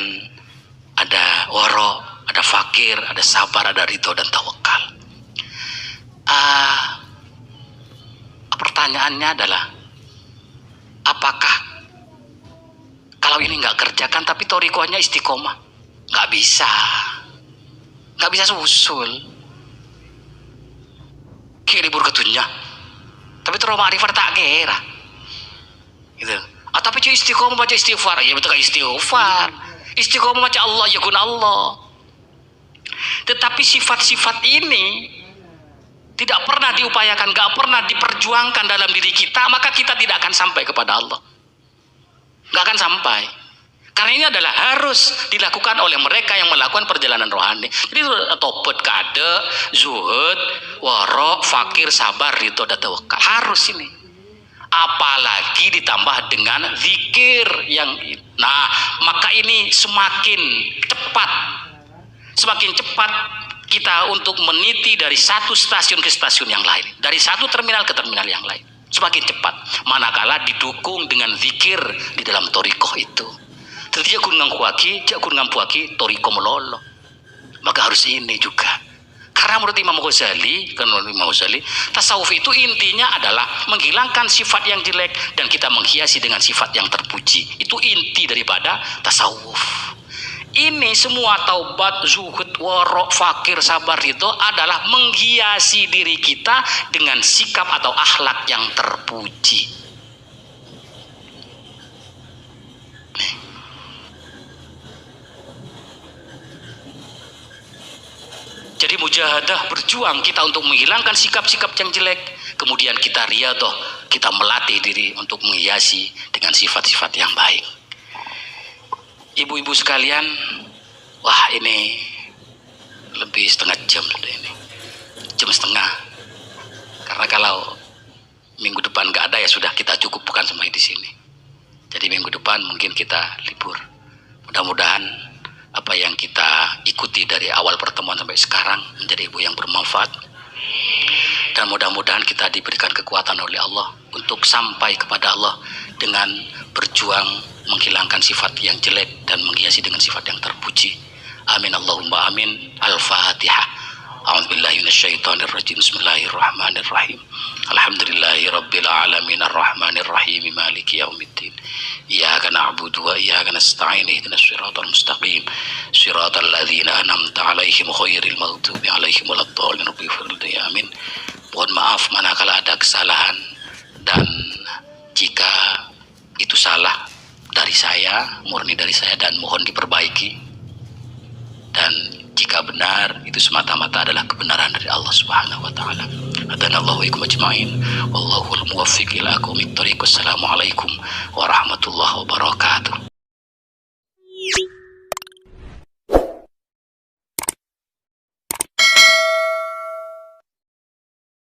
ada waro, ada fakir, ada sabar, ada ridho dan tawakal. Pertanyaannya adalah, apakah kalau ini nggak kerjakan tapi torikohnya istiqomah? Nggak bisa susul. Ki libur ketunya, tapi terus ma'rifat tak kira, gitu. Tapi cuy istiqomah baca istighfar, ya betul kan istighfar. Istiqomah baca Allah ya guna Allah. Tetapi sifat-sifat ini tidak pernah diupayakan, nggak pernah diperjuangkan dalam diri kita, maka kita tidak akan sampai kepada Allah. Nggak akan sampai. Karena ini adalah harus dilakukan oleh mereka yang melakukan perjalanan rohani. Jadi tobat, kade, zuhud, waro, fakir, sabar, ridho, dan tawakal. Harus ini. Apalagi ditambah dengan zikir yang, nah, maka ini semakin cepat kita untuk meniti dari satu stasiun ke stasiun yang lain, dari satu terminal ke terminal yang lain, semakin cepat. Manakala didukung dengan zikir di dalam torikoh itu. Jadi jakun ngampuaki toriko melolo. Maka harus ini juga. Karena menurut Imam Ghazali, tasawuf itu intinya adalah menghilangkan sifat yang jelek dan kita menghiasi dengan sifat yang terpuji. Itu inti daripada tasawuf. Ini semua taubat, zuhud, warok, fakir, sabar itu adalah menghiasi diri kita dengan sikap atau akhlak yang terpuji. Jadi mujahadah, berjuang kita untuk menghilangkan sikap-sikap yang jelek, kemudian kita riyadhah, kita melatih diri untuk menghiasi dengan sifat-sifat yang baik. Ibu-ibu sekalian, wah ini lebih setengah jam ini, jam setengah. Karena kalau minggu depan nggak ada ya sudah, kita cukupkan sampai di sini. Jadi minggu depan mungkin kita libur. Mudah-mudahan apa yang kita ikuti dari awal pertemuan sampai sekarang menjadi ibu yang bermanfaat, dan mudah-mudahan kita diberikan kekuatan oleh Allah untuk sampai kepada Allah dengan berjuang menghilangkan sifat yang jelek dan menghiasi dengan sifat yang terpuji. Amin Allahumma amin. Al-Fatihah. A'udzubillahi minasyaitonirrajim. Bismillahirrahmanirrahim. Alhamdulillahirabbil alamin arrahmanir rahim maliki yaumiddin. Iyyaka na'budu wa iyyaka nasta'in ihdinas siratal mustaqim siratal ladzina an'amta 'alaihim ghairil maghdubi 'alaihim waladdallin. Amin. Mohon maaf manakala ada kesalahan, dan jika itu salah dari saya, murni dari saya, dan mohon diperbaiki. Dan jika benar, itu semata-mata adalah kebenaran dari Allah Subhanahu wa taala. Hadanallahu wa ikum ajma'in. Wallahul muwaffiq ila aqwamit thoriq. Wassalamualaikum warahmatullahi wabarakatuh.